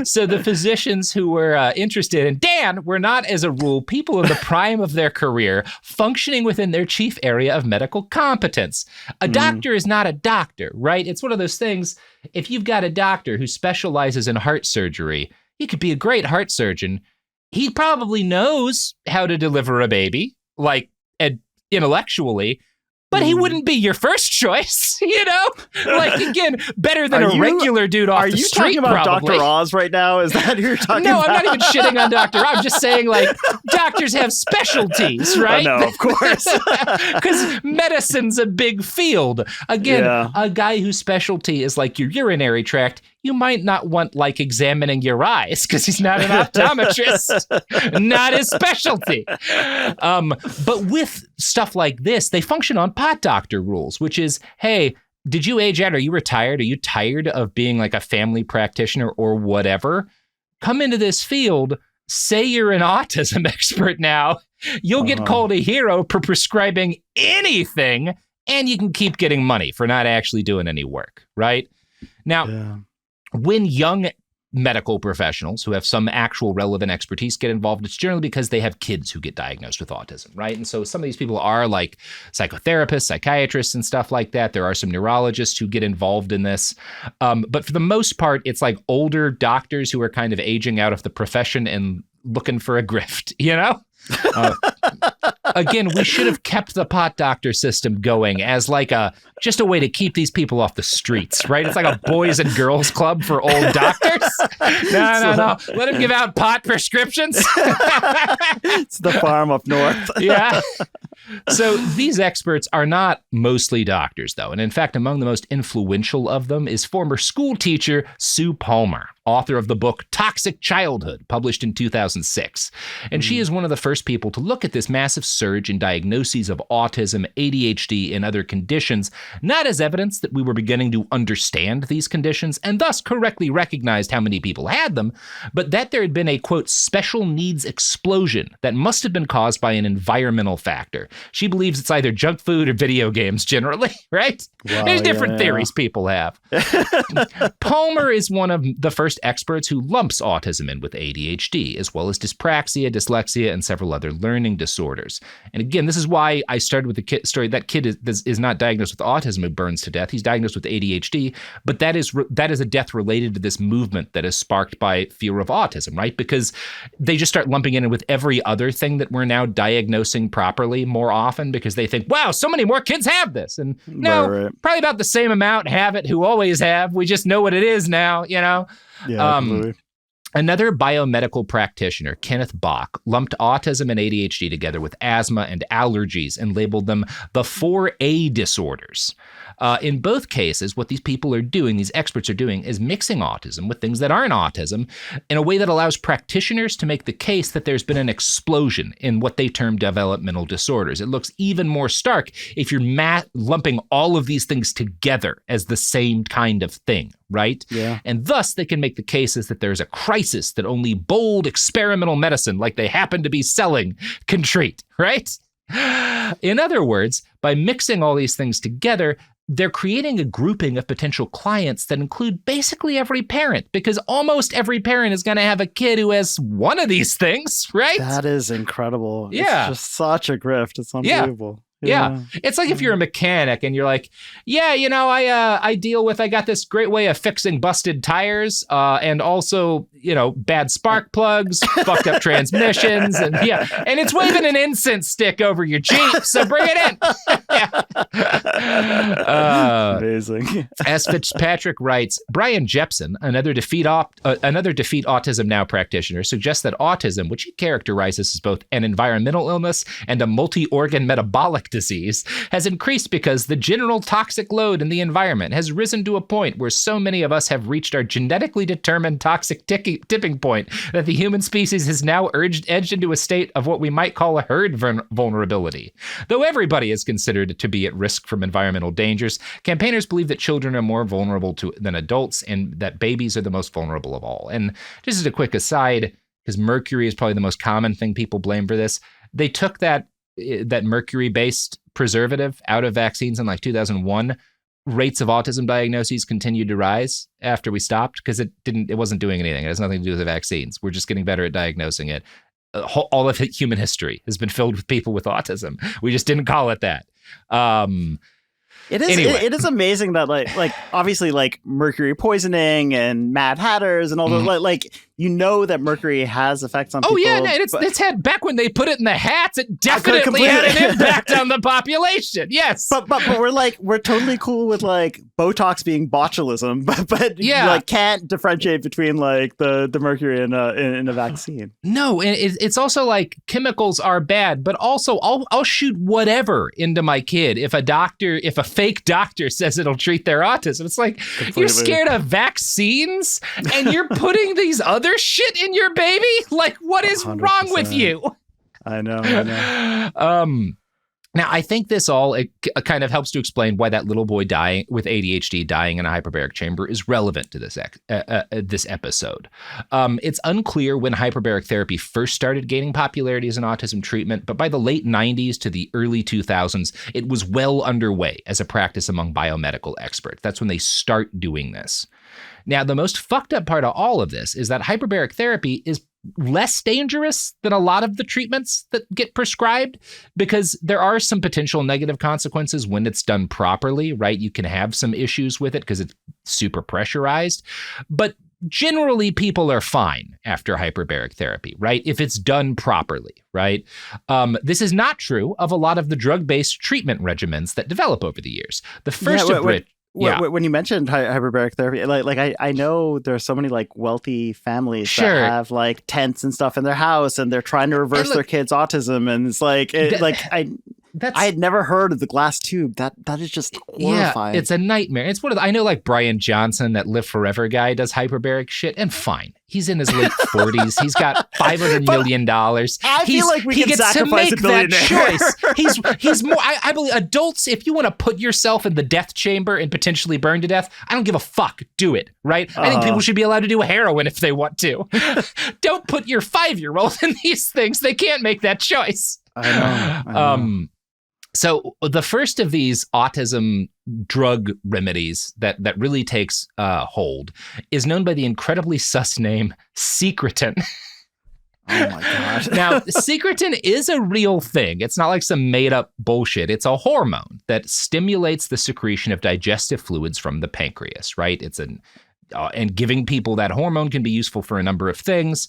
Speaker 1: So the physicians who were interested in Dan were not, as a rule, people in the prime of their career, functioning within their chief area of medical competence. A doctor is not a doctor, right? It's one of those things. If you've got a doctor who specializes in heart surgery, he could be a great heart surgeon. He probably knows how to deliver a baby, like intellectually, but he wouldn't be your first choice, you know? Like, again, better than regular dude off the street,
Speaker 2: Are you talking about
Speaker 1: probably.
Speaker 2: Dr. Oz right now? Is that who you're talking about?
Speaker 1: No, I'm not even shitting on Dr. Oz. I'm just saying, like, doctors have specialties, right?
Speaker 2: No, of course.
Speaker 1: Because medicine's a big field. Again, a guy whose specialty is like your urinary tract, you might not want like examining your eyes because he's not an optometrist, not his specialty. But with stuff like this, they function on pot doctor rules, which is, hey, did you age out? Are you retired? Are you tired of being like a family practitioner or whatever? Come into this field, say you're an autism expert now. You'll get called a hero for prescribing anything, and you can keep getting money for not actually doing any work, right? Now, when young medical professionals who have some actual relevant expertise get involved, it's generally because they have kids who get diagnosed with autism, right? And so some of these people are like psychotherapists, psychiatrists, and stuff like that. There are some neurologists who get involved in this. But for the most part, it's like older doctors who are kind of aging out of the profession and looking for a grift, you know? Again, we should have kept the pot doctor system going as like just a way to keep these people off the streets, right? It's like a boys and girls club for old doctors. No. Let them give out pot prescriptions.
Speaker 2: It's the farm up north.
Speaker 1: Yeah. So these experts are not mostly doctors, though. And in fact, among the most influential of them is former school teacher Sue Palmer, author of the book Toxic Childhood, published in 2006. And she is one of the first people to look at this massive surge in diagnoses of autism, ADHD, and other conditions, not as evidence that we were beginning to understand these conditions and thus correctly recognized how many people had them, but that there had been a, quote, special needs explosion that must have been caused by an environmental factor. She believes it's either junk food or video games generally, right?
Speaker 2: Wow,
Speaker 1: There's different theories people have. Palmer is one of the first experts who lumps autism in with ADHD, as well as dyspraxia, dyslexia, and several other learning disorders. And again, this is why I started with the story. That kid is not diagnosed with autism who burns to death. He's diagnosed with ADHD, but that is a death related to this movement that is sparked by fear of autism, right? Because they just start lumping in with every other thing that we're now diagnosing properly more often because they think, wow, so many more kids have this. And no,
Speaker 2: right.
Speaker 1: Probably about the same amount have it who always have. We just know what it is now, you know?
Speaker 2: Yeah,
Speaker 1: Another biomedical practitioner, Kenneth Bach, lumped autism and ADHD together with asthma and allergies and labeled them the 4A disorders. In both cases, what these people are doing, these experts are doing, is mixing autism with things that aren't autism in a way that allows practitioners to make the case that there's been an explosion in what they term developmental disorders. It looks even more stark if you're lumping all of these things together as the same kind of thing, right?
Speaker 2: Yeah.
Speaker 1: And thus, they can make the cases that there's a crisis that only bold experimental medicine, like they happen to be selling, can treat, right? In other words, by mixing all these things together, they're creating a grouping of potential clients that include basically every parent, because almost every parent is going to have a kid who has one of these things, right?
Speaker 2: That is incredible.
Speaker 1: Yeah.
Speaker 2: It's just such a grift. It's unbelievable.
Speaker 1: Yeah. It's like if you're a mechanic and you're like, yeah, you know, I got this great way of fixing busted tires and also, you know, bad spark plugs, fucked up transmissions. And it's waving an incense stick over your Jeep. So bring it in.
Speaker 2: Amazing.
Speaker 1: As Fitzpatrick writes, Brian Jepson, another Defeat Autism Now practitioner, suggests that autism, which he characterizes as both an environmental illness and a multi-organ metabolic disease, has increased because the general toxic load in the environment has risen to a point where so many of us have reached our genetically determined toxic tipping point that the human species has now edged into a state of what we might call a herd vulnerability. Though everybody is considered to be at risk from environmental dangers, campaigners believe that children are more vulnerable than adults and that babies are the most vulnerable of all. And just as a quick aside, because mercury is probably the most common thing people blame for this, they took that mercury-based preservative out of vaccines in like 2001. Rates of autism diagnoses continued to rise after we stopped because it wasn't doing anything. It has nothing to do with the vaccines. We're just getting better at diagnosing it. All of human history has been filled with people with autism. We just didn't call it that.
Speaker 2: It is amazing that like obviously like mercury poisoning and Mad Hatters and all those like you know that mercury has effects on people.
Speaker 1: Oh yeah, no, it's had back when they put it in the hats. It definitely had an impact on the population. Yes,
Speaker 2: but we're totally cool with like Botox being botulism, but you like can't differentiate between like the mercury in a vaccine.
Speaker 1: No, and it's also like chemicals are bad, but also I'll shoot whatever into my kid if a fake doctor says it'll treat their autism. It's like You're scared of vaccines and you're putting these other shit in your baby? Like, what is 100%. Wrong with you?
Speaker 2: I know.
Speaker 1: Now, I think this all kind of helps to explain why that little boy dying with ADHD dying in a hyperbaric chamber is relevant to this episode. It's unclear when hyperbaric therapy first started gaining popularity as an autism treatment, but by the late 90s to the early 2000s, it was well underway as a practice among biomedical experts. That's when they start doing this. Now, the most fucked up part of all of this is that hyperbaric therapy is less dangerous than a lot of the treatments that get prescribed because there are some potential negative consequences when it's done properly, right? You can have some issues with it because it's super pressurized, but generally people are fine after hyperbaric therapy, right? If it's done properly, right? This is not true of a lot of the drug-based treatment regimens that develop over the years. The first of which... Yeah.
Speaker 2: When you mentioned hyperbaric therapy, I know there's so many like wealthy families that have like tents and stuff in their house, and they're trying to reverse their kids' autism, and it's like I had never heard of the glass tube. That is just horrifying.
Speaker 1: Yeah, it's a nightmare. It's one of I know like Brian Johnson, that Live Forever guy, does hyperbaric shit, and fine. He's in his late 40s. He's got $500 million.
Speaker 2: I feel like we can sacrifice a billionaire.
Speaker 1: He's more. I believe adults. If you want to put yourself in the death chamber and potentially burn to death, I don't give a fuck. Do it, right? I think people should be allowed to do heroin if they want to. Don't put your 5-year-old in these things. They can't make that choice.
Speaker 2: I know.
Speaker 1: So the first of these autism drug remedies that really takes hold is known by the incredibly sus name Secretin.
Speaker 2: Oh my God.
Speaker 1: Now, Secretin is a real thing. It's not like some made up bullshit. It's a hormone that stimulates the secretion of digestive fluids from the pancreas, right? And giving people that hormone can be useful for a number of things.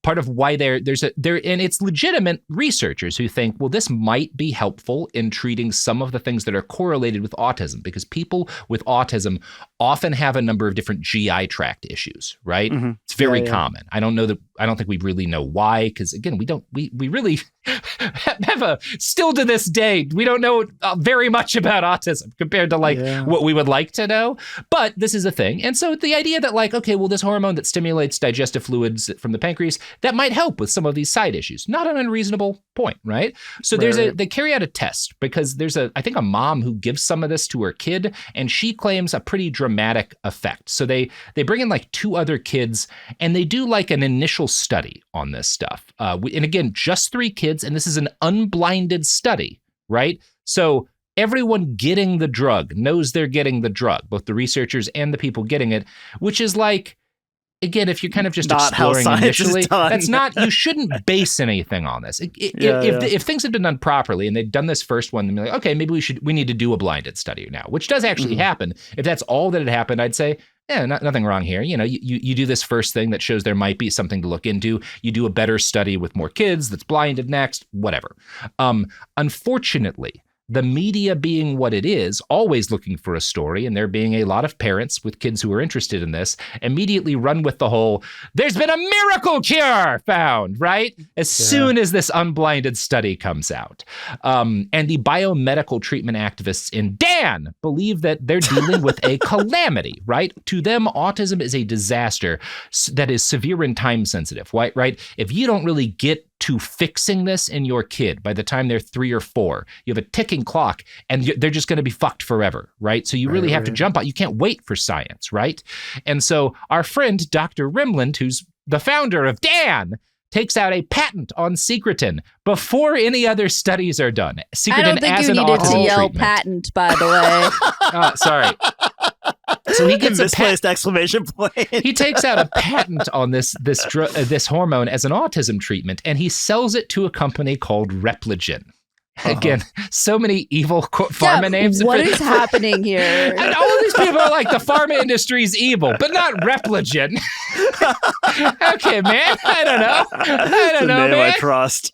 Speaker 1: Part of why and it's legitimate researchers who think, well, this might be helpful in treating some of the things that are correlated with autism, because people with autism often have a number of different GI tract issues, right? Mm-hmm. It's very common. I don't think we really know why, because again, we really have still to this day, we don't know very much about autism compared to what we would like to know, but this is a thing. And so the idea that like, okay, well, this hormone that stimulates digestive fluids from the pancreas, that might help with some of these side issues. Not an unreasonable point, right? So they carry out a test because there's I think a mom who gives some of this to her kid, and she claims a pretty dramatic effect. So they bring in like 2 other kids, and they do like an initial study on this stuff. And again, just 3 kids, and this is an unblinded study, right? So everyone getting the drug knows they're getting the drug, both the researchers and the people getting it, which is like, again, if you're kind of just
Speaker 2: not
Speaker 1: exploring initially, that's not, you shouldn't base anything on this. If things had been done properly and they'd done this first one, then be like, okay, maybe we need to do a blinded study now, which does actually happen. If that's all that had happened, I'd say, nothing wrong here. You know, you do this first thing that shows there might be something to look into. You do a better study with more kids that's blinded next, whatever. Unfortunately, the media being what it is, always looking for a story, and there being a lot of parents with kids who are interested in this, immediately run with the whole, there's been a miracle cure found, right? As soon as this unblinded study comes out. And the biomedical treatment activists in Dan believe that they're dealing with a calamity, right? To them, autism is a disaster that is severe and time sensitive, right? If you don't really get to fixing this in your kid by the time they're 3 or 4, you have a ticking clock, and they're just going to be fucked forever, right? So you really have to jump out. You can't wait for science, right? And so our friend, Dr. Rimland, who's the founder of Dan, takes out a patent on Secretin before any other studies are done. Secretin
Speaker 3: I don't think
Speaker 1: as
Speaker 3: you
Speaker 1: an
Speaker 3: needed
Speaker 1: autism
Speaker 3: to yell
Speaker 1: treatment.
Speaker 3: patent, by the way.
Speaker 1: Sorry. So he gets
Speaker 2: misplaced exclamation point.
Speaker 1: He takes out a patent on this hormone as an autism treatment, and he sells it to a company called Repligen. Again, so many evil pharma names.
Speaker 3: What is happening here?
Speaker 1: And all of these people are like, the pharma industry is evil, but not Repligen. Okay, man. I don't know,
Speaker 2: name
Speaker 1: man.
Speaker 2: I trust.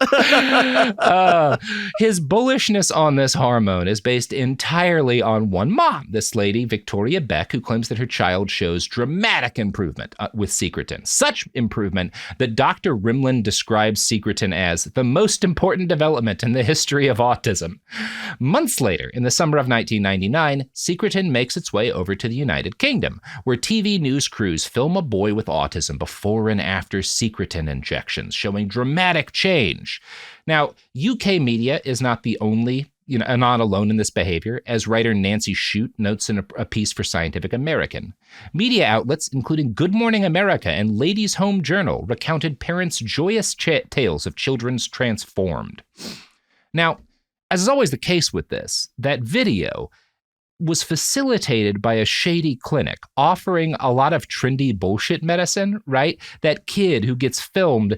Speaker 1: His bullishness on this hormone is based entirely on one mom, this lady, Victoria Beck, who claims that her child shows dramatic improvement with Secretin. Such improvement that Dr. Rimland describes Secretin as the most important development in the history of autism. Months later, in the summer of 1999, Secretin makes its way over to the United Kingdom, where TV news crews film a boy with autism before and after Secretin injections, showing dramatic change. Now, UK media is not the only, not alone in this behavior, as writer Nancy Shute notes in a piece for Scientific American. Media outlets, including Good Morning America and Ladies' Home Journal, recounted parents' joyous tales of children's transformed. Now, as is always the case with this, that video was facilitated by a shady clinic offering a lot of trendy bullshit medicine, right? That kid who gets filmed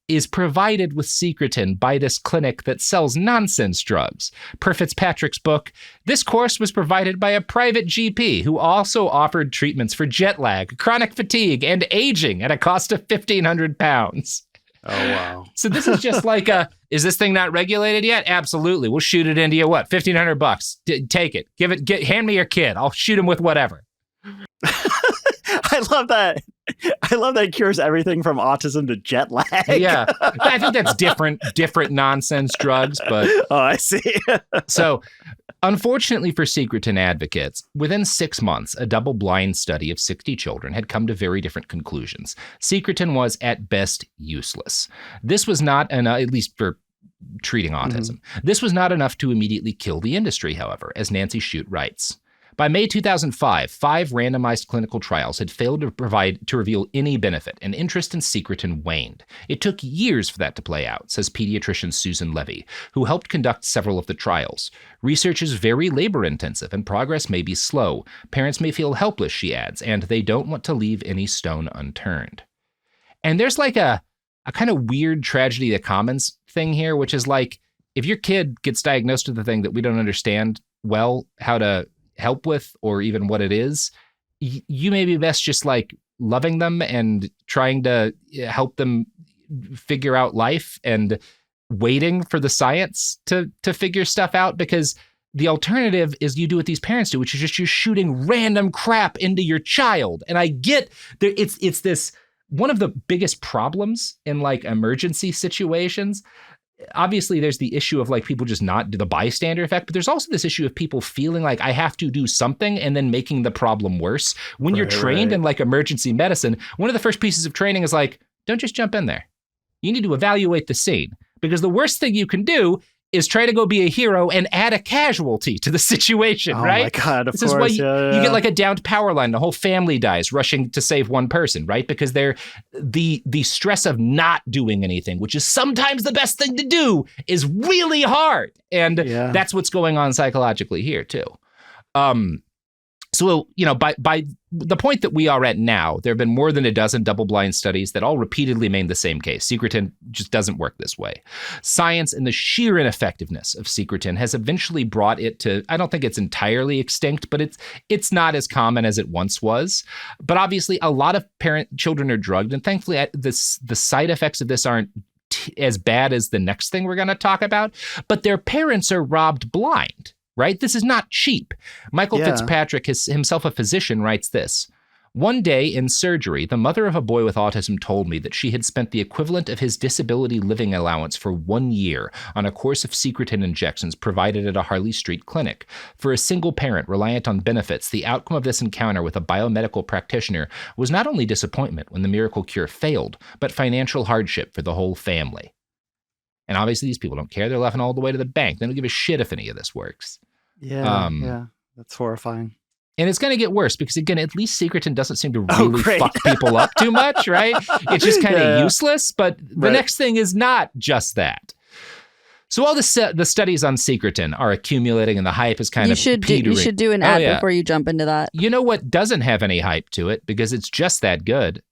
Speaker 1: is provided with Secretin by this clinic that sells nonsense drugs. Per Fitzpatrick's book, this course was provided by a private GP who also offered treatments for jet lag, chronic fatigue, and aging at a cost of £1,500.
Speaker 2: Oh, wow.
Speaker 1: So this is just like is this thing not regulated yet? Absolutely. We'll shoot it into you. What? $1,500. Take it. Hand me your kid. I'll shoot him with whatever.
Speaker 2: I love that. I love that it cures everything from autism to jet lag.
Speaker 1: Yeah. I think that's different nonsense drugs, but.
Speaker 2: Oh, I see.
Speaker 1: So, unfortunately for Secretin advocates, within 6 months, a double-blind study of 60 children had come to very different conclusions. Secretin was, at best, useless. This was not, at least for treating autism, this was not enough to immediately kill the industry, however, as Nancy Shute writes. By May 2005, 5 randomized clinical trials had failed to reveal any benefit, and interest in Secretin waned. It took years for that to play out, says pediatrician Susan Levy, who helped conduct several of the trials. Research is very labor-intensive, and progress may be slow. Parents may feel helpless, she adds, and they don't want to leave any stone unturned. And there's like a kind of weird tragedy of the commons thing here, which is like, if your kid gets diagnosed with a thing that we don't understand well how to help with, or even what it is, you may be best just like loving them and trying to help them figure out life and waiting for the science to figure stuff out, because the alternative is you do what these parents do, which is just you're shooting random crap into your child. And I get there, it's this one of the biggest problems in like emergency situations. Obviously, there's the issue of like people just not do the bystander effect, but there's also this issue of people feeling like I have to do something and then making the problem worse. When you're trained in like emergency medicine, one of the first pieces of training is like, don't just jump in there. You need to evaluate the scene, because the worst thing you can do is try to go be a hero and add a casualty to the situation, right?
Speaker 2: Oh my God, of
Speaker 1: this
Speaker 2: course.
Speaker 1: Is why you get like a downed power line, the whole family dies rushing to save one person, right? Because they're the stress of not doing anything, which is sometimes the best thing to do, is really hard. And that's what's going on psychologically here too. So, by the point that we are at now, there have been more than a dozen double-blind studies that all repeatedly made the same case. Secretin just doesn't work this way. Science and the sheer ineffectiveness of Secretin has eventually brought it to, I don't think it's entirely extinct, but it's not as common as it once was. But obviously, a lot of children are drugged, and thankfully, the side effects of this aren't as bad as the next thing we're going to talk about, but their parents are robbed blind. Right? This is not cheap. Michael Fitzpatrick, himself a physician, writes this. One day in surgery, the mother of a boy with autism told me that she had spent the equivalent of his disability living allowance for 1 year on a course of Secretin injections provided at a Harley Street clinic. For a single parent reliant on benefits, the outcome of this encounter with a biomedical practitioner was not only disappointment when the miracle cure failed, but financial hardship for the whole family. And obviously these people don't care. They're laughing all the way to the bank. They don't give a shit if any of this works.
Speaker 2: Yeah, that's horrifying.
Speaker 1: And it's going to get worse because, again, at least Secretin doesn't seem to really fuck people up too much, right? It's just kind of useless. But the next thing is not just that. So all the studies on Secretin are accumulating, and the hype is kind of petering.
Speaker 3: You should do an ad before you jump into that.
Speaker 1: You know what doesn't have any hype to it, because it's just that good?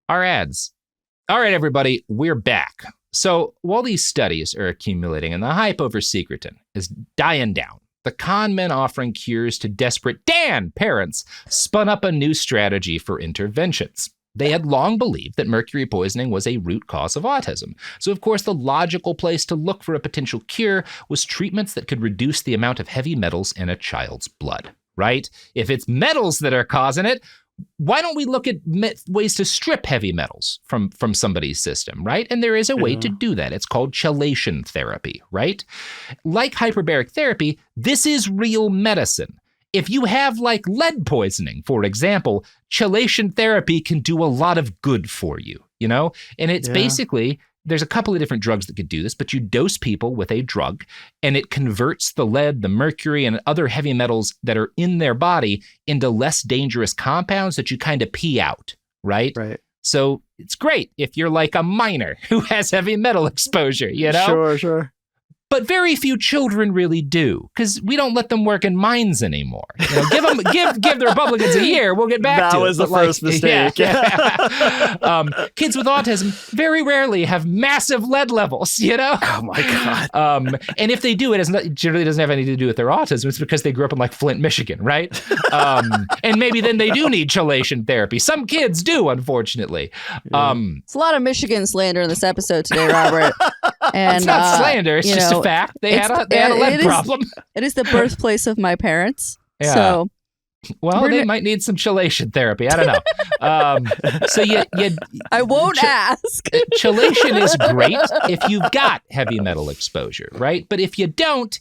Speaker 1: Our ads. All right, everybody, we're back. So while these studies are accumulating and the hype over Secretin is dying down, the con men offering cures to desperate parents spun up a new strategy for interventions. They had long believed that mercury poisoning was a root cause of autism. So, of course, the logical place to look for a potential cure was treatments that could reduce the amount of heavy metals in a child's blood, right? If it's metals that are causing it, why don't we look at ways to strip heavy metals from somebody's system, right? And there is a way to do that. It's called chelation therapy, right? Like hyperbaric therapy, this is real medicine. If you have like lead poisoning, for example, chelation therapy can do a lot of good for you, you know? And it's basically, there's a couple of different drugs that could do this, but you dose people with a drug and it converts the lead, the mercury, and other heavy metals that are in their body into less dangerous compounds that you kind of pee out, right?
Speaker 2: Right.
Speaker 1: So it's great if you're like a miner who has heavy metal exposure, you know?
Speaker 2: Sure.
Speaker 1: But very few children really do, because we don't let them work in mines anymore. You know, give the Republicans a year, we'll get back to it.
Speaker 2: That was the first mistake.
Speaker 1: Kids with autism very rarely have massive lead levels, you know?
Speaker 2: Oh my God.
Speaker 1: And if they do, it generally doesn't have anything to do with their autism. It's because they grew up in like Flint, Michigan, right? And maybe then they do need chelation therapy. Some kids do, unfortunately.
Speaker 3: It's a lot of Michigan slander in this episode today, Robert. And
Speaker 1: it's not slander, it's just a fact. They had a lead problem.
Speaker 3: It is the birthplace of my parents.
Speaker 1: Yeah.
Speaker 3: So,
Speaker 1: they might need some chelation therapy. I don't know. So
Speaker 3: I won't ask.
Speaker 1: Chelation is great if you've got heavy metal exposure, right? But if you don't,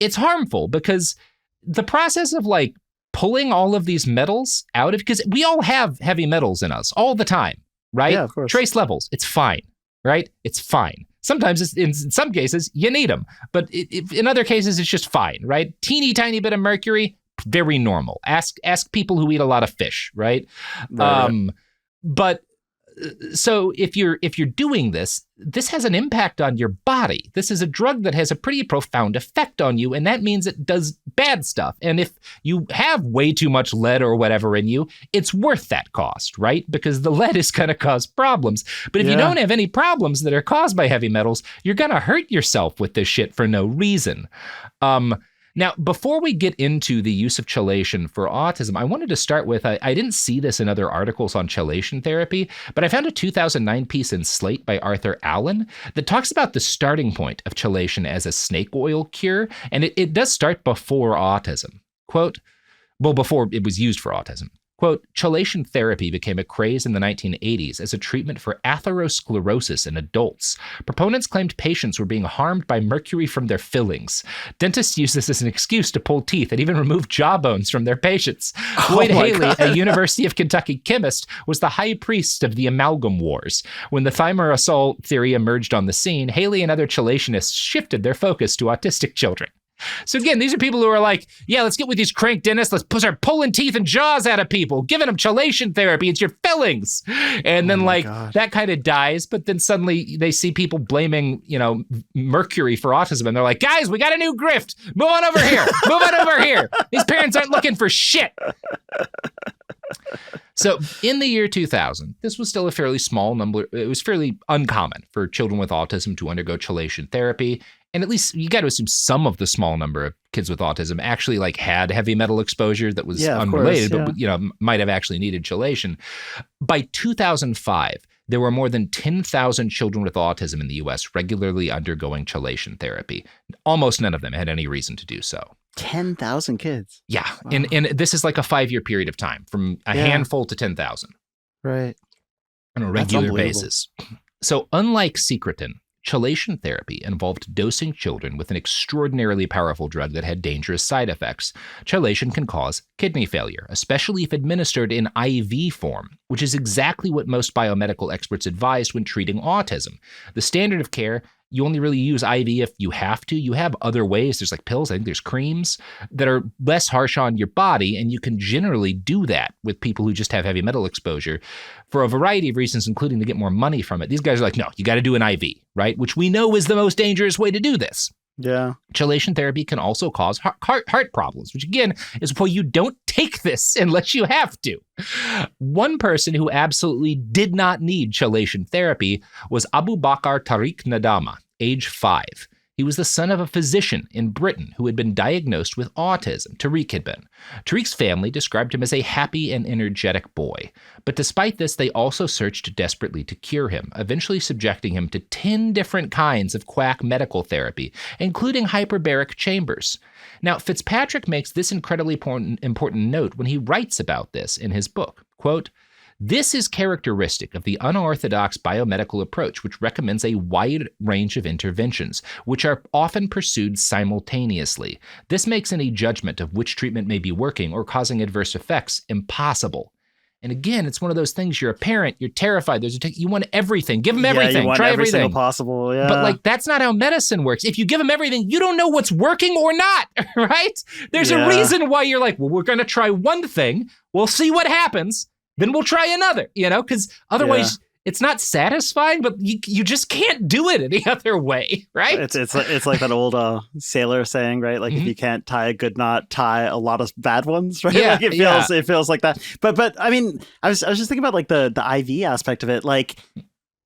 Speaker 1: it's harmful because the process of like pulling all of these metals out of, because we all have heavy metals in us all the time, right?
Speaker 2: Yeah, of course.
Speaker 1: Trace levels, it's fine, right? It's fine. Sometimes in some cases you need them, but in other cases it's just fine, right? Teeny tiny bit of mercury, very normal. Ask people who eat a lot of fish, right? But so if you're doing this has an impact on your body. This is a drug that has a pretty profound effect on you, and that means it does bad stuff. And if you have way too much lead or whatever in you, it's worth that cost, right? Because the lead is going to cause problems. But if you don't have any problems that are caused by heavy metals, you're going to hurt yourself with this shit for no reason. Now, before we get into the use of chelation for autism, I wanted to start with, I didn't see this in other articles on chelation therapy, but I found a 2009 piece in Slate by Arthur Allen that talks about the starting point of chelation as a snake oil cure, and it does start before autism. Quote, before it was used for autism. Quote, chelation therapy became a craze in the 1980s as a treatment for atherosclerosis in adults. Proponents claimed patients were being harmed by mercury from their fillings. Dentists used this as an excuse to pull teeth and even remove jawbones from their patients. Dwight Haley, a University of Kentucky chemist, was the high priest of the amalgam wars. When the thimerosal theory emerged on the scene, Haley and other chelationists shifted their focus to autistic children. So again, these are people who are like, yeah, let's get with these crank dentists. Let's start pulling teeth and jaws out of people, giving them chelation therapy. It's your fillings. And then that kind of dies. But then suddenly they see people blaming, mercury for autism. And they're like, guys, we got a new grift. Move on over here. Move on over here. These parents aren't looking for shit. So in the year 2000, this was still a fairly small number. It was fairly uncommon for children with autism to undergo chelation therapy. And at least you got to assume some of the small number of kids with autism actually had heavy metal exposure that was unrelated, but might have actually needed chelation. By 2005, there were more than 10,000 children with autism in the U.S. regularly undergoing chelation therapy. Almost none of them had any reason to do so.
Speaker 2: 10,000 kids.
Speaker 1: Yeah. Wow. And this is like a 5-year period of time, from a handful to 10,000.
Speaker 2: Right.
Speaker 1: On a regular basis. So unlike Secretin, chelation therapy involved dosing children with an extraordinarily powerful drug that had dangerous side effects. Chelation can cause kidney failure, especially if administered in IV form, which is exactly what most biomedical experts advised when treating autism. The standard of care, you only really use IV if you have to. You have other ways. There's like pills, I think there's creams that are less harsh on your body, and you can generally do that with people who just have heavy metal exposure for a variety of reasons, including to get more money from it. These guys are like, no, you got to do an IV, right? Which we know is the most dangerous way to do this.
Speaker 2: Yeah.
Speaker 1: Chelation therapy can also cause heart problems, which again is why you don't take this unless you have to. One person who absolutely did not need chelation therapy was Abu Bakr Tariq Nadama, age 5. He was the son of a physician in Britain who had been diagnosed with autism. Tariq had been. Tariq's family described him as a happy and energetic boy. But despite this, they also searched desperately to cure him, eventually subjecting him to 10 different kinds of quack medical therapy, including hyperbaric chambers. Now, Fitzpatrick makes this incredibly important note when he writes about this in his book. Quote, "This is characteristic of the unorthodox biomedical approach, which recommends a wide range of interventions, which are often pursued simultaneously. This makes any judgment of which treatment may be working or causing adverse effects impossible." And again, it's one of those things, you're a parent, you're terrified, you want everything, give them everything,
Speaker 2: you want
Speaker 1: try
Speaker 2: every
Speaker 1: everything.
Speaker 2: single possible, yeah.
Speaker 1: But like, that's not how medicine works. If you give them everything, you don't know what's working or not, right? There's a reason why you're like, well, we're going to try one thing, we'll see what happens, then we'll try another, because otherwise it's not satisfying, but you just can't do it any other way, right?
Speaker 2: It's like that old sailor saying, right? Like, if you can't tie a good knot, tie a lot of bad ones, right?
Speaker 1: Yeah,
Speaker 2: like it feels like that. But I mean, I was just thinking about like the IV aspect of it. Like,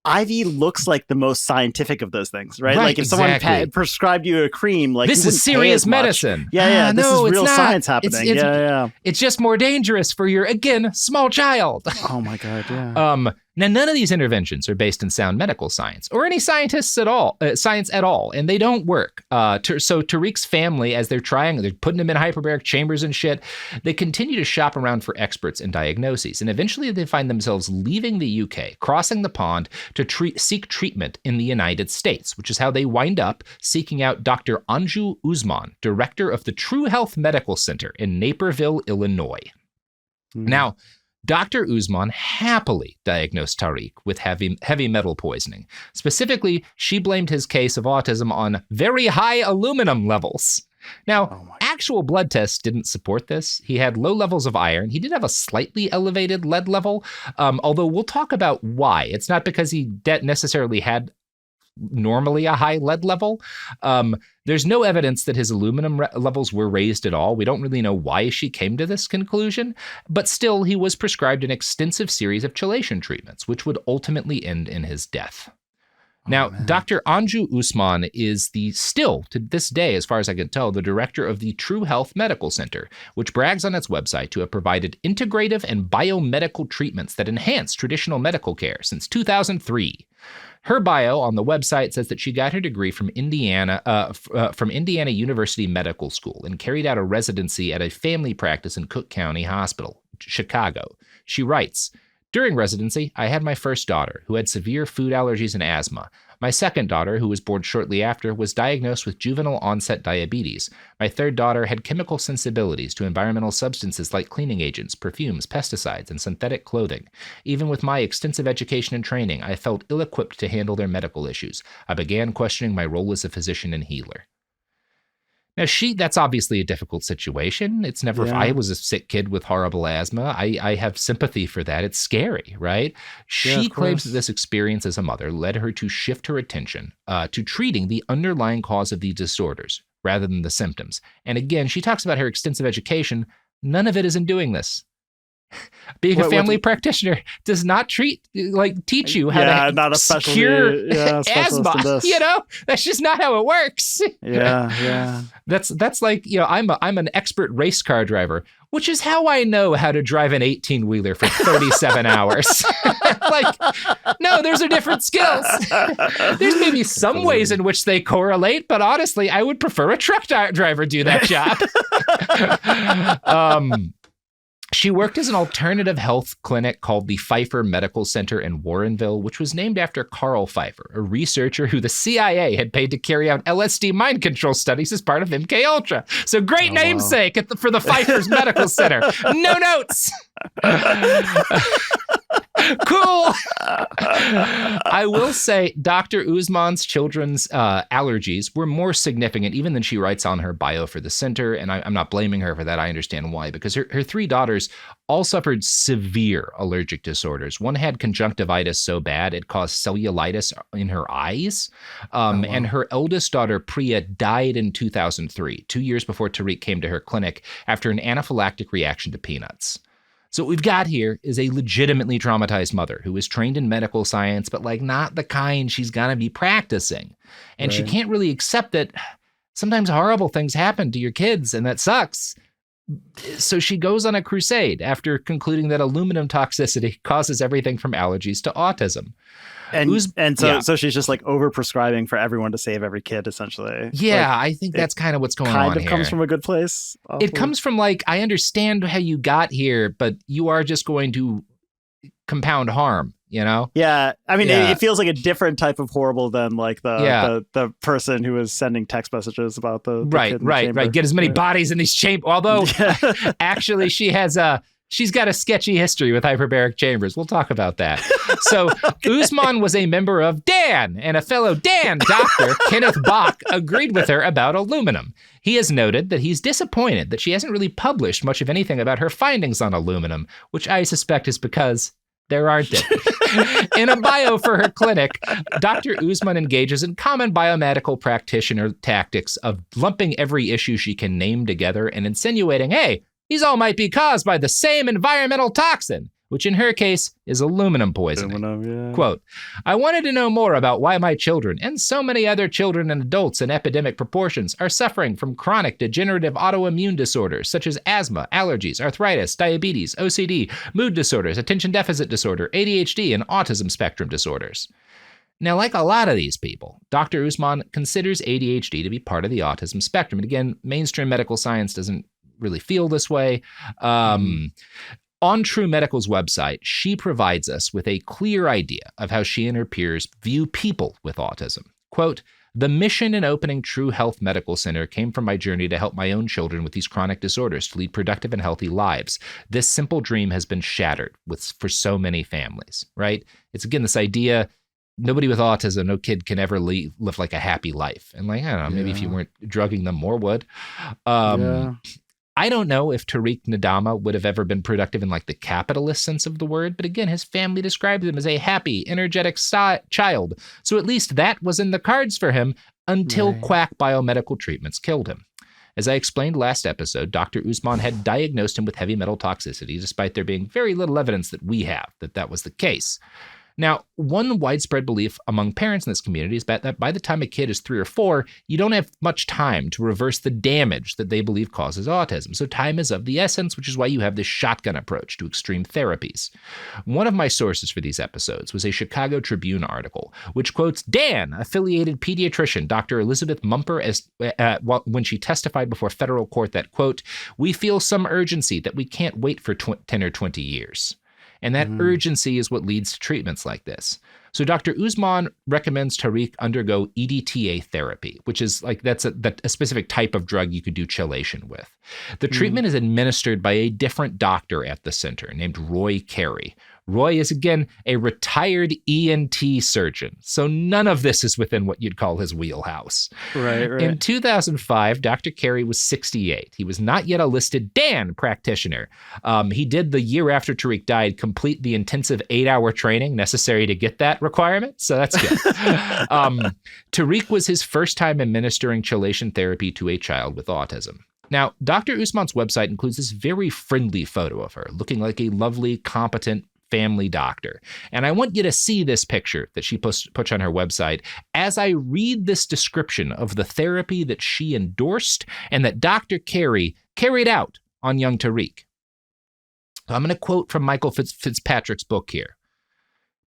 Speaker 2: IV looks like the most scientific of those things, right? Like, if someone prescribed you a cream, like,
Speaker 1: this is serious medicine.
Speaker 2: Yeah, this is real science happening.
Speaker 1: It's It's just more dangerous for your, again, small child.
Speaker 2: Oh my God, yeah.
Speaker 1: Now, none of these interventions are based in sound medical science or any science at all, and they don't work. So Tariq's family, as they're putting him in hyperbaric chambers and shit, they continue to shop around for experts and diagnoses, and eventually they find themselves leaving the UK, crossing the pond to seek treatment in the United States, which is how they wind up seeking out Dr. Anju Usman, director of the True Health Medical Center in Naperville, Illinois. Now, Dr. Usman happily diagnosed Tariq with heavy metal poisoning. Specifically, she blamed his case of autism on very high aluminum levels. Now, actual blood tests didn't support this. He had low levels of iron. He did have a slightly elevated lead level, although we'll talk about why. It's not because he necessarily had normally a high lead level. There's no evidence that his aluminum levels were raised at all. We don't really know why she came to this conclusion, but still he was prescribed an extensive series of chelation treatments, which would ultimately end in his death. Now, Dr. Anju Usman is still, to this day, as far as I can tell, the director of the True Health Medical Center, which brags on its website to have provided integrative and biomedical treatments that enhance traditional medical care since 2003. Her bio on the website says that she got her degree from Indiana University Medical School and carried out a residency at a family practice in Cook County Hospital, Chicago. She writes, "During residency, I had my first daughter, who had severe food allergies and asthma. My second daughter, who was born shortly after, was diagnosed with juvenile onset diabetes. My third daughter had chemical sensibilities to environmental substances like cleaning agents, perfumes, pesticides, and synthetic clothing. Even with my extensive education and training, I felt ill-equipped to handle their medical issues. I began questioning my role as a physician and healer." Now, that's obviously a difficult situation. It's never, if I was a sick kid with horrible asthma, I have sympathy for that. It's scary, right? She claims that this experience as a mother led her to shift her attention to treating the underlying cause of these disorders rather than the symptoms. And again, she talks about her extensive education. None of it is in doing this. Being a family practitioner does not teach you how to
Speaker 2: not
Speaker 1: cure asthma. That's just not how it works.
Speaker 2: Yeah.
Speaker 1: That's like, I'm an expert race car driver, which is how I know how to drive an 18-wheeler for 37 hours. No, those are different skills. There's maybe some ways in which they correlate, but honestly, I would prefer a truck driver do that job. She worked as an alternative health clinic called the Pfeiffer Medical Center in Warrenville, which was named after Carl Pfeiffer, a researcher who the CIA had paid to carry out LSD mind control studies as part of MKUltra. So great namesake for the Pfeiffer's Medical Center. No notes. Cool. I will say Dr. Usman's children's allergies were more significant even than she writes on her bio for the center. And I'm not blaming her for that. I understand why, because her three daughters all suffered severe allergic disorders. One had conjunctivitis so bad it caused cellulitis in her eyes. Wow. And her eldest daughter, Priya, died in 2003, 2 years before Tariq came to her clinic after an anaphylactic reaction to peanuts. So what we've got here is a legitimately traumatized mother who is trained in medical science, but like not the kind she's going to be practicing. And she can't really accept that sometimes horrible things happen to your kids, and that sucks. So she goes on a crusade after concluding that aluminum toxicity causes everything from allergies to autism.
Speaker 2: So she's just like overprescribing for everyone to save every kid, essentially.
Speaker 1: Yeah, I think that's kind of what's going on here.
Speaker 2: Kind of comes from a good place.
Speaker 1: Awfully. It comes from like, I understand how you got here, but you are just going to compound harm, you know?
Speaker 2: Yeah, I mean, it feels like a different type of horrible than like the person who was sending text messages about the kid in the chamber.
Speaker 1: Get as many bodies in these chambers. Although, actually, she's got a sketchy history with hyperbaric chambers. We'll talk about that. So Usman was a member of DAN, and a fellow DAN doctor, Kenneth Bach, agreed with her about aluminum. He has noted that he's disappointed that she hasn't really published much of anything about her findings on aluminum, which I suspect is because there aren't any. In a bio for her clinic, Dr. Usman engages in common biomedical practitioner tactics of lumping every issue she can name together and insinuating, hey, these all might be caused by the same environmental toxin, which in her case is aluminum poisoning. Quote, I wanted to know more about why my children and so many other children and adults in epidemic proportions are suffering from chronic degenerative autoimmune disorders such as asthma, allergies, arthritis, diabetes, OCD, mood disorders, attention deficit disorder, ADHD, and autism spectrum disorders. Now, like a lot of these people, Dr. Usman considers ADHD to be part of the autism spectrum. And again, mainstream medical science doesn't really feel this way. On True Medical's website, she provides us with a clear idea of how she and her peers view people with autism. Quote, the mission in opening True Health Medical Center came from my journey to help my own children with these chronic disorders to lead productive and healthy lives. This simple dream has been shattered for so many families, right? It's again this idea, nobody with autism, no kid can ever live like a happy life. And like, I don't know, maybe if you weren't drugging them, more would. I don't know if Tariq Nadama would have ever been productive in like the capitalist sense of the word, but again, his family described him as a happy, energetic child. So at least that was in the cards for him until quack biomedical treatments killed him. As I explained last episode, Dr. Usman had diagnosed him with heavy metal toxicity, despite there being very little evidence that we have that was the case. Now, one widespread belief among parents in this community is that by the time a kid is 3 or 4, you don't have much time to reverse the damage that they believe causes autism. So time is of the essence, which is why you have this shotgun approach to extreme therapies. One of my sources for these episodes was a Chicago Tribune article, which quotes DAN-affiliated pediatrician Dr. Elizabeth Mumper when she testified before federal court that, quote, we feel some urgency that we can't wait for 10 or 20 years. And that urgency is what leads to treatments like this. So Dr. Usman recommends Tariq undergo EDTA therapy, which is like that's a specific type of drug you could do chelation with. The treatment is administered by a different doctor at the center named Roy Carey. Roy is, again, a retired ENT surgeon, so none of this is within what you'd call his wheelhouse.
Speaker 2: Right.
Speaker 1: In 2005, Dr. Carey was 68. He was not yet a listed DAN practitioner. He did, the year after Tariq died, complete the intensive 8-hour training necessary to get that requirement, so that's good. Tariq was his first time administering chelation therapy to a child with autism. Now, Dr. Usman's website includes this very friendly photo of her, looking like a lovely, competent family doctor. And I want you to see this picture that she puts on her website as I read this description of the therapy that she endorsed and that Dr. Carey carried out on young Tariq. So I'm going to quote from Michael Fitzpatrick's book here.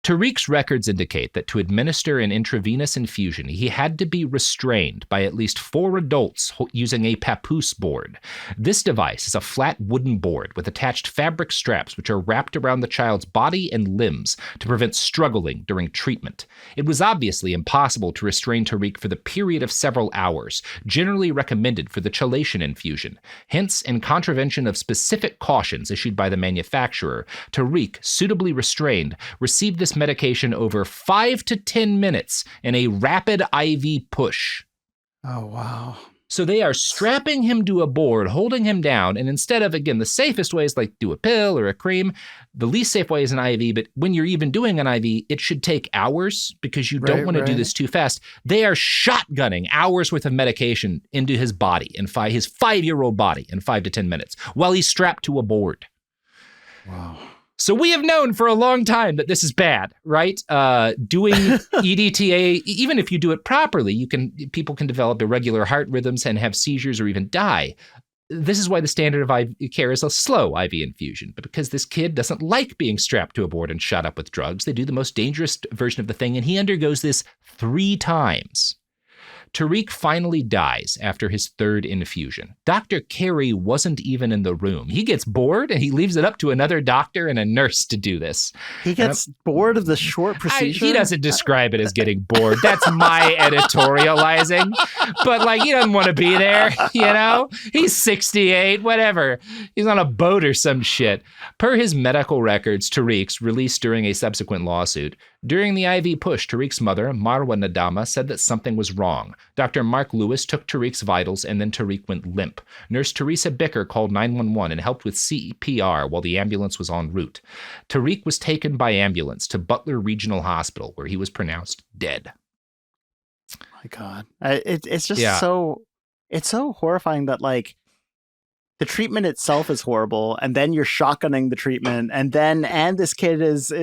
Speaker 1: Tariq's records indicate that to administer an intravenous infusion, he had to be restrained by at least 4 adults using a papoose board. This device is a flat wooden board with attached fabric straps which are wrapped around the child's body and limbs to prevent struggling during treatment. It was obviously impossible to restrain Tariq for the period of several hours, generally recommended for the chelation infusion. Hence, in contravention of specific cautions issued by the manufacturer, Tariq, suitably restrained, received this medication over 5 to 10 minutes in a rapid IV push.
Speaker 2: Oh, wow.
Speaker 1: So they are strapping him to a board, holding him down, and instead of, again, the safest way is like do a pill or a cream, the least safe way is an IV, but when you're even doing an IV, it should take hours because you don't want to do this too fast. They are shotgunning hours worth of medication into his body, his 5-year-old body in 5 to 10 minutes while he's strapped to a board.
Speaker 2: Wow.
Speaker 1: So we have known for a long time that this is bad, right? Doing EDTA, even if you do it properly, people can develop irregular heart rhythms and have seizures or even die. This is why the standard of IV care is a slow IV infusion. But because this kid doesn't like being strapped to a board and shot up with drugs, they do the most dangerous version of the thing, and he undergoes this 3 times. Tariq finally dies after his 3rd infusion. Dr. Carey wasn't even in the room. He gets bored and he leaves it up to another doctor and a nurse to do this.
Speaker 2: He gets bored of the short procedure?
Speaker 1: He doesn't describe it as getting bored. That's my editorializing. But he doesn't want to be there, He's 68, whatever. He's on a boat or some shit. Per his medical records, Tariq's, released during a subsequent lawsuit, during the IV push, Tariq's mother, Marwa Nadama, said that something was wrong. Dr. Mark Lewis took Tariq's vitals and then Tariq went limp. Nurse Teresa Bicker called 911 and helped with CPR while the ambulance was en route. Tariq was taken by ambulance to Butler Regional Hospital where he was pronounced dead.
Speaker 2: Oh my God. It's just it's so horrifying that the treatment itself is horrible and then you're shotgunning the treatment and this kid is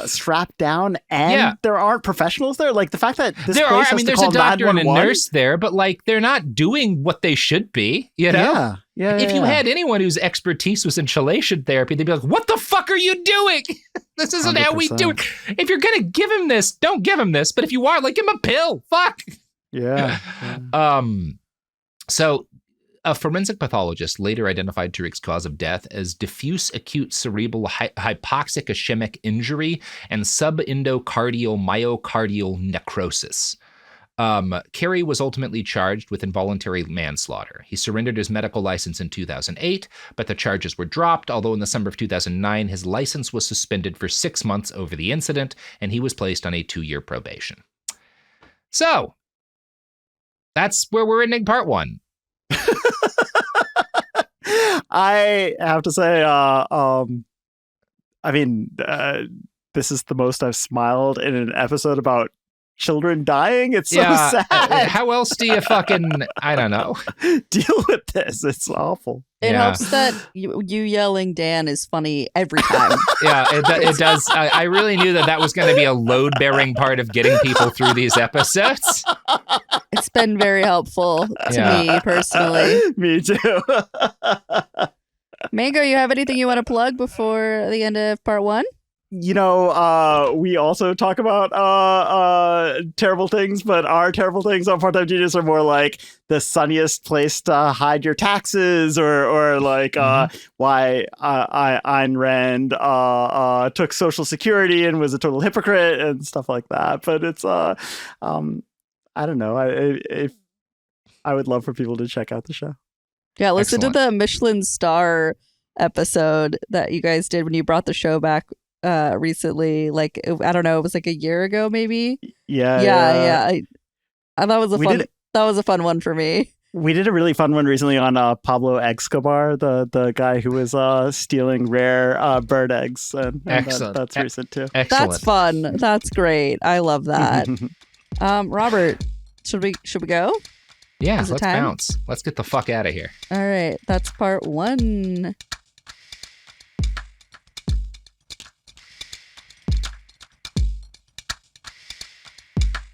Speaker 2: strapped down and there aren't professionals there. The fact that this
Speaker 1: there
Speaker 2: place
Speaker 1: are,
Speaker 2: has to
Speaker 1: there's
Speaker 2: call
Speaker 1: a doctor and a
Speaker 2: 911?
Speaker 1: nurse there, but they're not doing what they should be,
Speaker 2: Yeah.
Speaker 1: If you had anyone whose expertise was in chelation therapy, they'd be like, what the fuck are you doing? This isn't 100%. How we do it. If you're going to give him this, don't give him this. But if you are, give him a pill. Fuck.
Speaker 2: Yeah.
Speaker 1: So a forensic pathologist later identified Tariq's cause of death as diffuse acute cerebral hypoxic ischemic injury and subendocardial myocardial necrosis. Carey was ultimately charged with involuntary manslaughter. He surrendered his medical license in 2008, but the charges were dropped, although in the summer of 2009, his license was suspended for 6 months over the incident, and he was placed on a 2-year probation. So, that's where we're ending part 1.
Speaker 2: I have to say, this is the most I've smiled in an episode about children dying. It's so sad.
Speaker 1: How else do you I don't know.
Speaker 2: Deal with this. It's awful.
Speaker 3: It helps that you yelling Dan is funny every time.
Speaker 1: It does. I really knew that was going to be a load-bearing part of getting people through these episodes.
Speaker 3: It's been very helpful to me personally.
Speaker 2: Me too.
Speaker 3: Mango, you have anything you want to plug before the end of part 1?
Speaker 2: We also talk about terrible things, but our terrible things on Part-Time Genius are more like the sunniest place to hide your taxes, or why Ayn Rand took Social Security and was a total hypocrite and stuff like that. But it's I don't know. I would love for people to check out the show.
Speaker 3: Yeah, listen to the Michelin star episode that you guys did when you brought the show back recently. I don't know, it was a year ago maybe. Yeah. I thought it was that was a fun one for me.
Speaker 2: We did a really fun one recently on Pablo Escobar, the guy who was stealing rare bird eggs, and
Speaker 1: excellent.
Speaker 2: That's recent too.
Speaker 1: Excellent.
Speaker 3: That's fun. That's great. I love that. Robert, should we go?
Speaker 1: Yeah, let's bounce. Let's get the fuck out of here.
Speaker 3: All right, that's part 1.